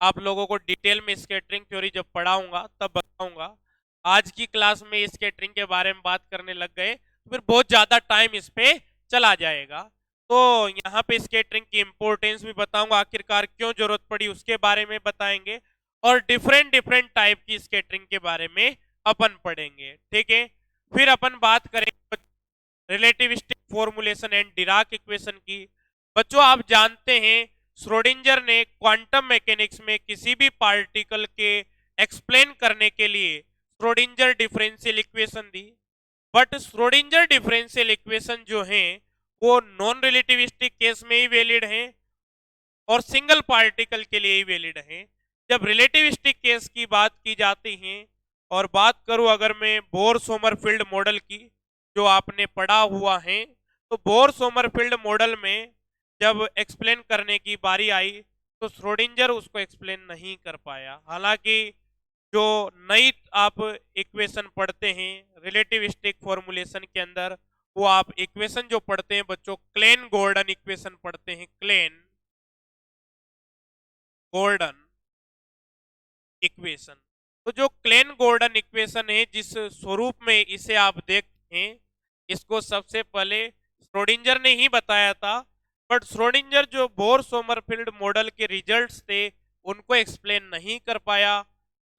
आप लोगों को डिटेल में स्कैटरिंग थ्योरी जब पढ़ाऊंगा तब बताऊंगा। आज की क्लास में स्कैटरिंग के बारे में बात करने लग गए तो फिर बहुत ज्यादा टाइम इस पे चला जाएगा। तो यहाँ पे स्कैटरिंग की इंपॉर्टेंस भी बताऊंगा, आखिरकार क्यों जरूरत पड़ी उसके बारे में बताएंगे, और डिफरेंट डिफरेंट टाइप की स्कैटरिंग के बारे में अपन पढ़ेंगे। ठीक है, फिर अपन बात करेंगे relativistic formulation and Dirac equation की। बच्चों आप जानते हैं श्रोडिंजर ने क्वांटम मैकेनिक्स में किसी भी पार्टिकल के एक्सप्लेन करने के लिए Schrödinger differential equation the, but Schrödinger differential equation जो है वो नॉन रिलेटिविस्टिक केस में ही वैलिड है और सिंगल पार्टिकल के लिए ही वैलिड है। जब रिलेटिविस्टिक केस की बात की जाती है, और बात करूं अगर मैं बोर सोमरफील्ड मॉडल की जो आपने पढ़ा हुआ है, तो बोर सोमरफील्ड मॉडल में जब एक्सप्लेन करने की बारी आई तो श्रोडिंजर उसको एक्सप्लेन नहीं कर पाया। हालांकि जो नई आप इक्वेशन पढ़ते हैं रिलेटिविस्टिक फॉर्मूलेशन के अंदर, वो आप इक्वेशन जो पढ़ते हैं बच्चों क्लेन गॉर्डन इक्वेशन पढ़ते हैं, क्लेन गॉर्डन इक्वेशन। तो जो क्लेन गॉर्डन इक्वेशन है जिस स्वरूप में इसे आप देखते हैं, इसको सबसे पहले श्रोडिंजर ने ही बताया था, बट श्रोडिंजर जो बोर सोमरफील्ड मॉडल के रिजल्ट्स थे उनको एक्सप्लेन नहीं कर पाया।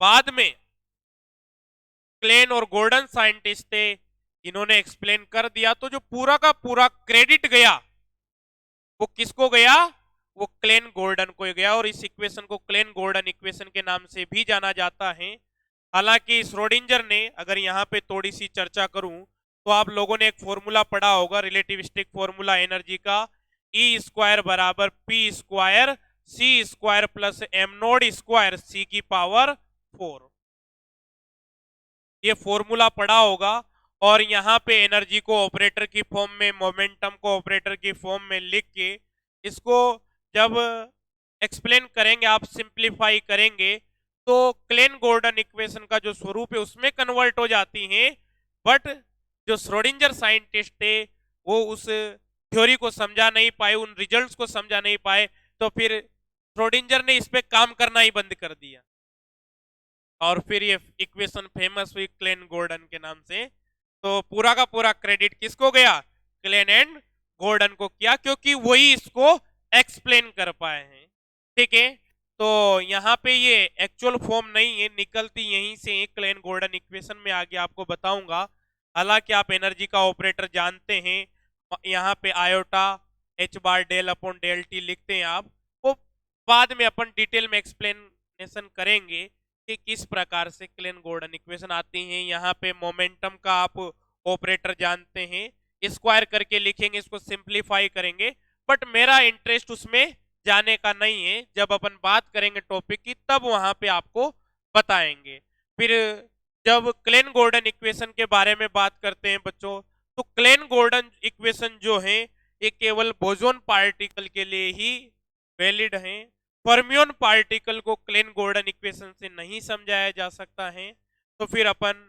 बाद में क्लेन और गॉर्डन साइंटिस्ट थे, इन्होंने एक्सप्लेन कर दिया, तो जो पूरा का पूरा क्रेडिट गया वो किसको गया, वो क्लेन गॉर्डन को गया, और इस इक्वेशन को क्लेन गॉर्डन इक्वेशन के नाम से भी जाना जाता है। हालांकि श्रोडिंजर ने, अगर यहाँ पे थोड़ी सी चर्चा करूं तो आप लोगों ने एक फॉर्मूला पढ़ा होगा रिलेटिविस्टिक फॉर्मूला एनर्जी का, ई स्क्वायर बराबर P square C square plus M nought square C की पावर 4। ये फॉर्मूला पढ़ा होगा, और यहाँ पे एनर्जी को ऑपरेटर की फॉर्म में, मोमेंटम को ऑपरेटर की फॉर्म में लिख के इसको जब एक्सप्लेन करेंगे, आप सिंप्लीफाई करेंगे, तो क्लेन गॉर्डन इक्वेशन का जो स्वरूप है उसमें कन्वर्ट हो जाती हैं। बट जो श्रोडिंजर साइंटिस्ट थे वो उस थ्योरी को समझा नहीं पाए, उन रिजल्ट्स को समझा नहीं पाए, तो फिर श्रोडिंजर ने इस पे काम करना ही बंद कर दिया, और फिर ये इक्वेशन फेमस हुई क्लेन गॉर्डन के नाम से। तो पूरा का पूरा क्रेडिट किसको गया, क्लेन एंड गॉर्डन को किया, क्योंकि वही इसको एक्सप्लेन कर पाए हैं। ठीक है, तो यहाँ पे ये एक्चुअल फॉर्म नहीं है, निकलती यहीं से क्लेन गॉर्डन इक्वेशन में आगे आपको बताऊंगा। हालांकि आप एनर्जी का ऑपरेटर जानते हैं, यहाँ पे आयोटा एच बार डेल अपॉन डेल टी लिखते हैं आप, वो बाद में अपन डिटेल में एक्सप्लेनेशन करेंगे कि किस प्रकार से क्लेन गॉर्डन इक्वेशन आती हैं। यहाँ पे मोमेंटम का आप ऑपरेटर जानते हैं, स्क्वायर करके लिखेंगे, इसको सिंप्लीफाई करेंगे, बट मेरा इंटरेस्ट उसमें जाने का नहीं है। जब अपन बात करेंगे टॉपिक की तब वहां पे आपको बताएंगे। फिर जब क्लेन गॉर्डन इक्वेशन के बारे में बात करते हैं बच्चों, तो क्लेन गॉर्डन इक्वेशन जो है ये केवल बोसोन पार्टिकल के लिए ही वैलिड है। फर्मियन पार्टिकल को क्लेन गॉर्डन इक्वेशन से नहीं समझाया जा सकता है। तो फिर अपन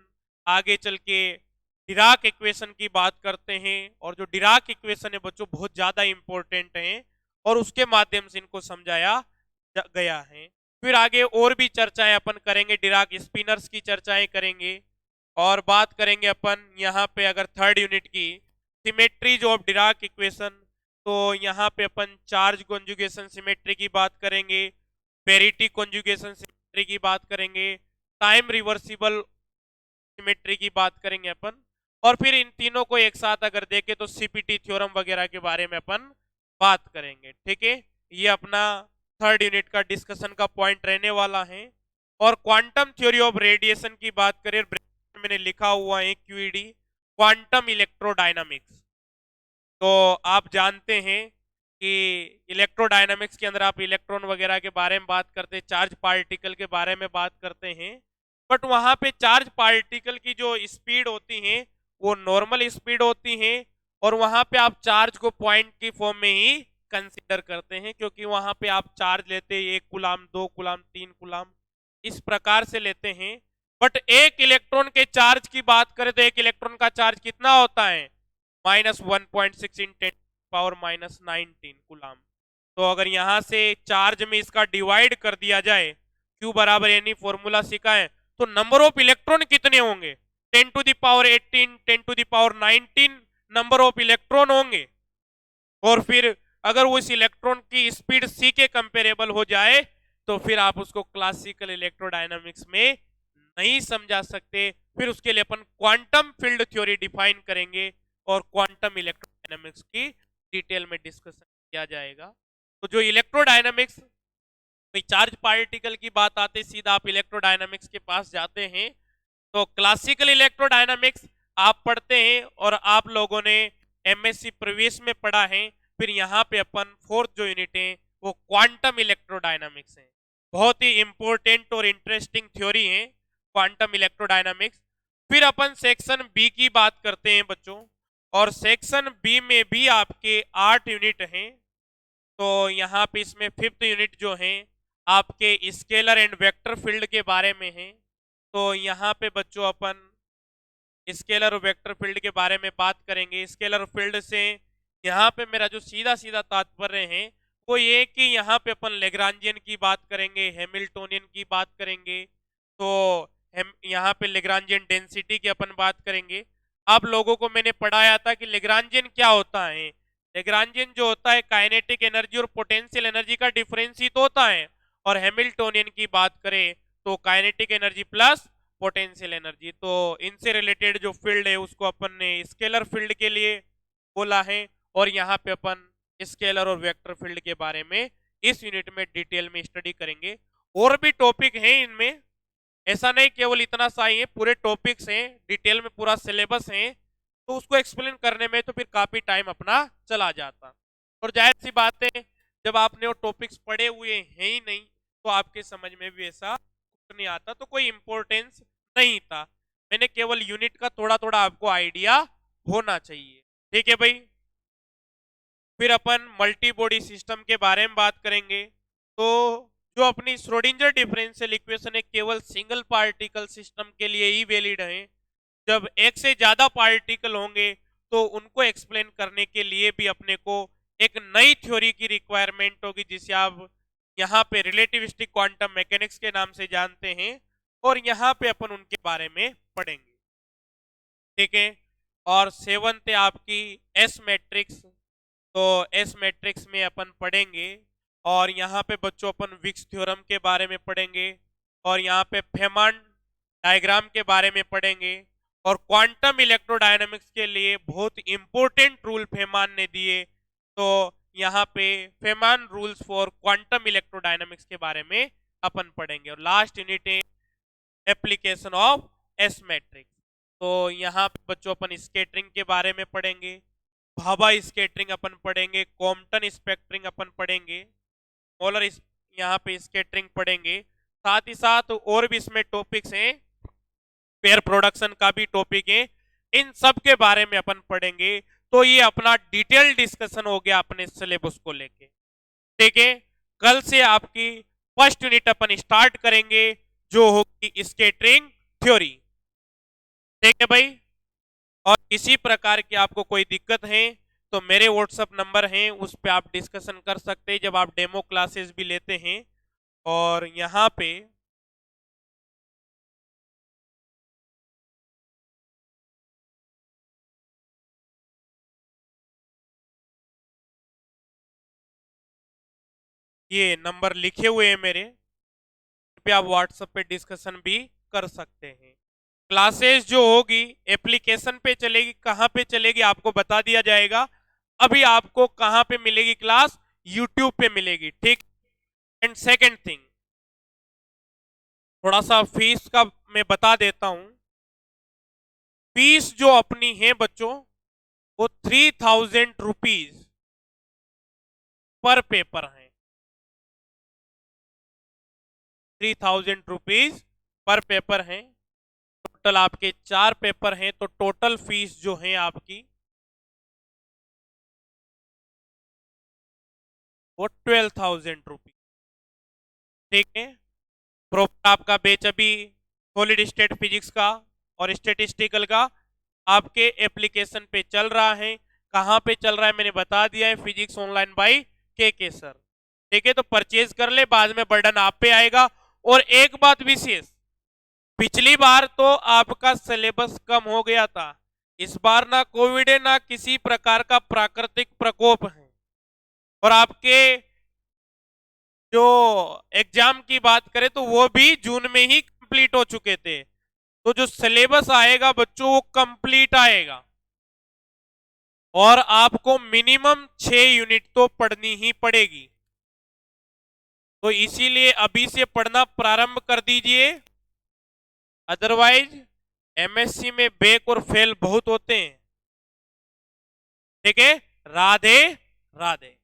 आगे चल के डिराक इक्वेशन की बात करते हैं, और जो डिराक इक्वेशन है बच्चों बहुत ज्यादा इंपॉर्टेंट है और उसके माध्यम से इनको समझाया गया है। फिर आगे और भी चर्चाएं अपन करेंगे, डिराक स्पिनर्स की चर्चाएं करेंगे, और बात करेंगे अपन यहाँ पे अगर थर्ड यूनिट की सिमेट्रीज ऑफ डिराक इक्वेशन, तो यहाँ पे अपन चार्ज कॉन्जुगेशन सिमेट्री की बात करेंगे, पेरिटी कॉन्जुगेशन सिमेट्री की बात करेंगे, टाइम रिवर्सिबल सिमेट्री की बात करेंगे अपन, और फिर इन तीनों को एक साथ अगर देखें तो सीपीटी थ्योरम वगैरह के बारे में अपन बात करेंगे। ठीक है, ये अपना थर्ड यूनिट का डिस्कशन का पॉइंट रहने वाला है। और क्वांटम थ्योरी ऑफ रेडिएशन की बात करें, मैंने लिखा हुआ है क्यूईडी, क्वांटम इलेक्ट्रोडायनामिक्स। तो आप जानते हैं कि इलेक्ट्रोडायनामिक्स के अंदर आप इलेक्ट्रॉन वगैरह के बारे में बात करते हैं, चार्ज पार्टिकल के बारे में बात करते हैं, बट वहां पे चार्ज पार्टिकल की जो स्पीड होती है वो नॉर्मल स्पीड होती है, और वहां पे आप चार्ज को पॉइंट की फॉर्म में ही कंसीडर करते हैं, क्योंकि वहां पे आप चार्ज लेते हैं 1 कूलाम, 2 कूलाम, 3 कूलाम, इस प्रकार से लेते हैं। बट एक इलेक्ट्रॉन के चार्ज की बात करें तो एक इलेक्ट्रॉन का चार्ज कितना होता है, -1.6 × 10⁻19 कूलाम। तो अगर यहां से चार्ज में इसका डिवाइड कर दिया जाए, Q बराबर यानी फॉर्मूला सीखा है, तो नंबर ऑफ इलेक्ट्रॉन कितने होंगे, 10⁻18, 10⁻19 नंबर ऑफ इलेक्ट्रॉन होंगे। और फिर अगर वो इस इलेक्ट्रॉन की स्पीड c के कंपेरेबल हो जाए तो फिर आप उसको क्लासिकल इलेक्ट्रोडायनामिक्स में नहीं समझा सकते। फिर उसके लिए अपन क्वांटम फील्ड थ्योरी डिफाइन करेंगे और क्वांटम इलेक्ट्रोडायनामिक्स की डिटेल में डिस्कशन किया जाएगा। तो जो इलेक्ट्रोडायनामिक्स चार्ज पार्टिकल की बात आते सीधा आप इलेक्ट्रोडायनामिक्स के पास जाते हैं। तो क्लासिकल इलेक्ट्रोडायनामिक्स आप पढ़ते हैं और आप लोगों ने एमएससी प्रवेश में पढ़ा है। फिर यहाँ पे अपन फोर्थ जो यूनिट है वो क्वांटम इलेक्ट्रोडायनामिक्स है। बहुत ही इंपॉर्टेंट और इंटरेस्टिंग थ्योरी है क्वांटम इलेक्ट्रोडायनामिक्स। फिर अपन सेक्शन बी की बात करते हैं बच्चों, और सेक्शन बी में भी आपके 8 यूनिट हैं। तो यहाँ पे इसमें फिफ्थ यूनिट जो है आपके स्केलर एंड वेक्टर फील्ड के बारे में है। तो यहाँ पे बच्चों अपन स्केलर और वेक्टर फील्ड के बारे में बात करेंगे। स्केलर फील्ड से यहाँ पे मेरा जो सीधा सीधा तात्पर्य है वो ये कि यहाँ पे अपन लेग्रांजियन की बात करेंगे, हैमिल्टोनियन की बात करेंगे। तो यहाँ पे लेग्रांजियन डेंसिटी की अपन बात करेंगे। आप लोगों को मैंने पढ़ाया था कि लेग्रांजियन क्या होता है। लेग्रांजियन जो होता है काइनेटिक एनर्जी और पोटेंशियल एनर्जी का डिफरेंस ही तो होता है, और हैमिल्टोनियन की बात करें तो kinetic energy plus potential energy. तो इनसे रिलेटेड जो फील्ड है उसको अपन ने स्केलर फील्ड के लिए बोला है, और यहाँ पे अपन स्केलर और वेक्टर फील्ड के बारे में इस यूनिट में डिटेल में स्टडी करेंगे। और भी टॉपिक हैं इनमें, ऐसा नहीं केवल इतना सा ही है, पूरे टॉपिक्स हैं, डिटेल में पूरा सिलेबस है, तो उसको एक्सप्लेन करने में तो फिर काफी टाइम अपना चला जाता। और जाहिर सी बात है जब आपने वो टॉपिक्स पढ़े हुए हैं ही नहीं तो आपके समझ में भी ऐसा नहीं आता, तो कोई इंपॉर्टेंस नहीं था। मैंने केवल यूनिट का थोड़ा थोड़ा आपको आइडिया होना चाहिए। ठीक है भाई। फिर अपन मल्टी बॉडी सिस्टम के बारे में बात करेंगे। तो जो अपनी श्रोडिंजर डिफरेंशियल इक्वेशन है केवल सिंगल पार्टिकल सिस्टम के लिए ही वैलिड है। जब एक से ज्यादा पार्टिकल होंगे तो उनको एक्सप्लेन करने के लिए भी अपने को एक नई थ्योरी की रिक्वायरमेंट होगी, जिसे आप यहाँ पे रिलेटिविस्टिक क्वांटम मैकेनिक्स के नाम से जानते हैं, और यहाँ पे अपन उनके बारे में पढ़ेंगे। ठीक है। और सेवंथ है आपकी एस मैट्रिक्स। तो एस मैट्रिक्स में अपन पढ़ेंगे, और यहाँ पे बच्चों अपन विक्स थ्योरम के बारे में पढ़ेंगे, और यहाँ पे फेमान डायग्राम के बारे में पढ़ेंगे, और क्वांटम इलेक्ट्रोडायनामिक्स के लिए बहुत इंपॉर्टेंट रूल फेमान ने दिए। तो यहाँ पे फेमान रूल्स फॉर क्वांटम इलेक्ट्रोडायनामिक्स के बारे में अपन पढ़ेंगे। और लास्ट यूनिट है एप्लीकेशन ऑफ एस मैट्रिक्स। तो यहाँ पे बच्चों अपन स्केटरिंग के बारे में पढ़ेंगे, भाभा स्केटरिंग अपन पढ़ेंगे, कॉम्पटन स्पेक्टरिंग अपन पढ़ेंगे, मोलर यहाँ पे स्केटरिंग पढ़ेंगे। साथ ही साथ और भी इसमें टॉपिक्स हैं, पेयर प्रोडक्शन का भी टॉपिक है, इन सब के बारे में अपन पढ़ेंगे। तो ये अपना डिटेल डिस्कशन हो गया अपने सिलेबस को लेके। ठीक है। कल से आपकी फर्स्ट यूनिट अपन स्टार्ट करेंगे जो होगी स्केटरिंग थ्योरी। ठीक है भाई। किसी प्रकार की आपको कोई दिक्कत है तो मेरे व्हाट्सएप नंबर हैं, उस पे आप डिस्कशन कर सकते हैं जब आप डेमो क्लासेस भी लेते हैं। और यहाँ पे ये नंबर लिखे हुए हैं मेरे पे, आप व्हाट्सएप पे डिस्कशन भी कर सकते हैं। क्लासेस जो होगी एप्लीकेशन पे चलेगी, कहां पे चलेगी आपको बता दिया जाएगा। अभी आपको कहां पे मिलेगी क्लास? यूट्यूब पे मिलेगी, ठीक। एंड सेकेंड थिंग, थोड़ा सा फीस का मैं बता देता हूं। फीस जो अपनी है बच्चों, वो 3000 रुपीज पर पेपर है। 3000 रुपीज पर पेपर है। टोटल आपके 4 पेपर हैं, तो टोटल फीस जो है आपकी वो 12,000 रुपीज, ठीक है। प्रॉपर आपका बैच अभी सॉलिड स्टेट फिजिक्स का और स्टेटिस्टिकल का आपके एप्लीकेशन पे चल रहा है। कहां पे चल रहा है मैंने बता दिया है, फिजिक्स ऑनलाइन बाई के सर, ठीक है। तो परचेज कर ले, बाद में बर्डन आप पे आएगा। और एक बात विशेष, पिछली बार तो आपका सिलेबस कम हो गया था, इस बार ना कोविड है ना किसी प्रकार का प्राकृतिक प्रकोप है, और आपके जो एग्जाम की बात करें तो वो भी जून में ही कंप्लीट हो चुके थे। तो जो सिलेबस आएगा बच्चों वो कंप्लीट आएगा, और आपको मिनिमम 6 यूनिट तो पढ़नी ही पड़ेगी। तो इसीलिए अभी से पढ़ना प्रारंभ कर दीजिए, अदरवाइज एमएससी में बैक और फेल बहुत होते हैं, ठीक है। राधे राधे।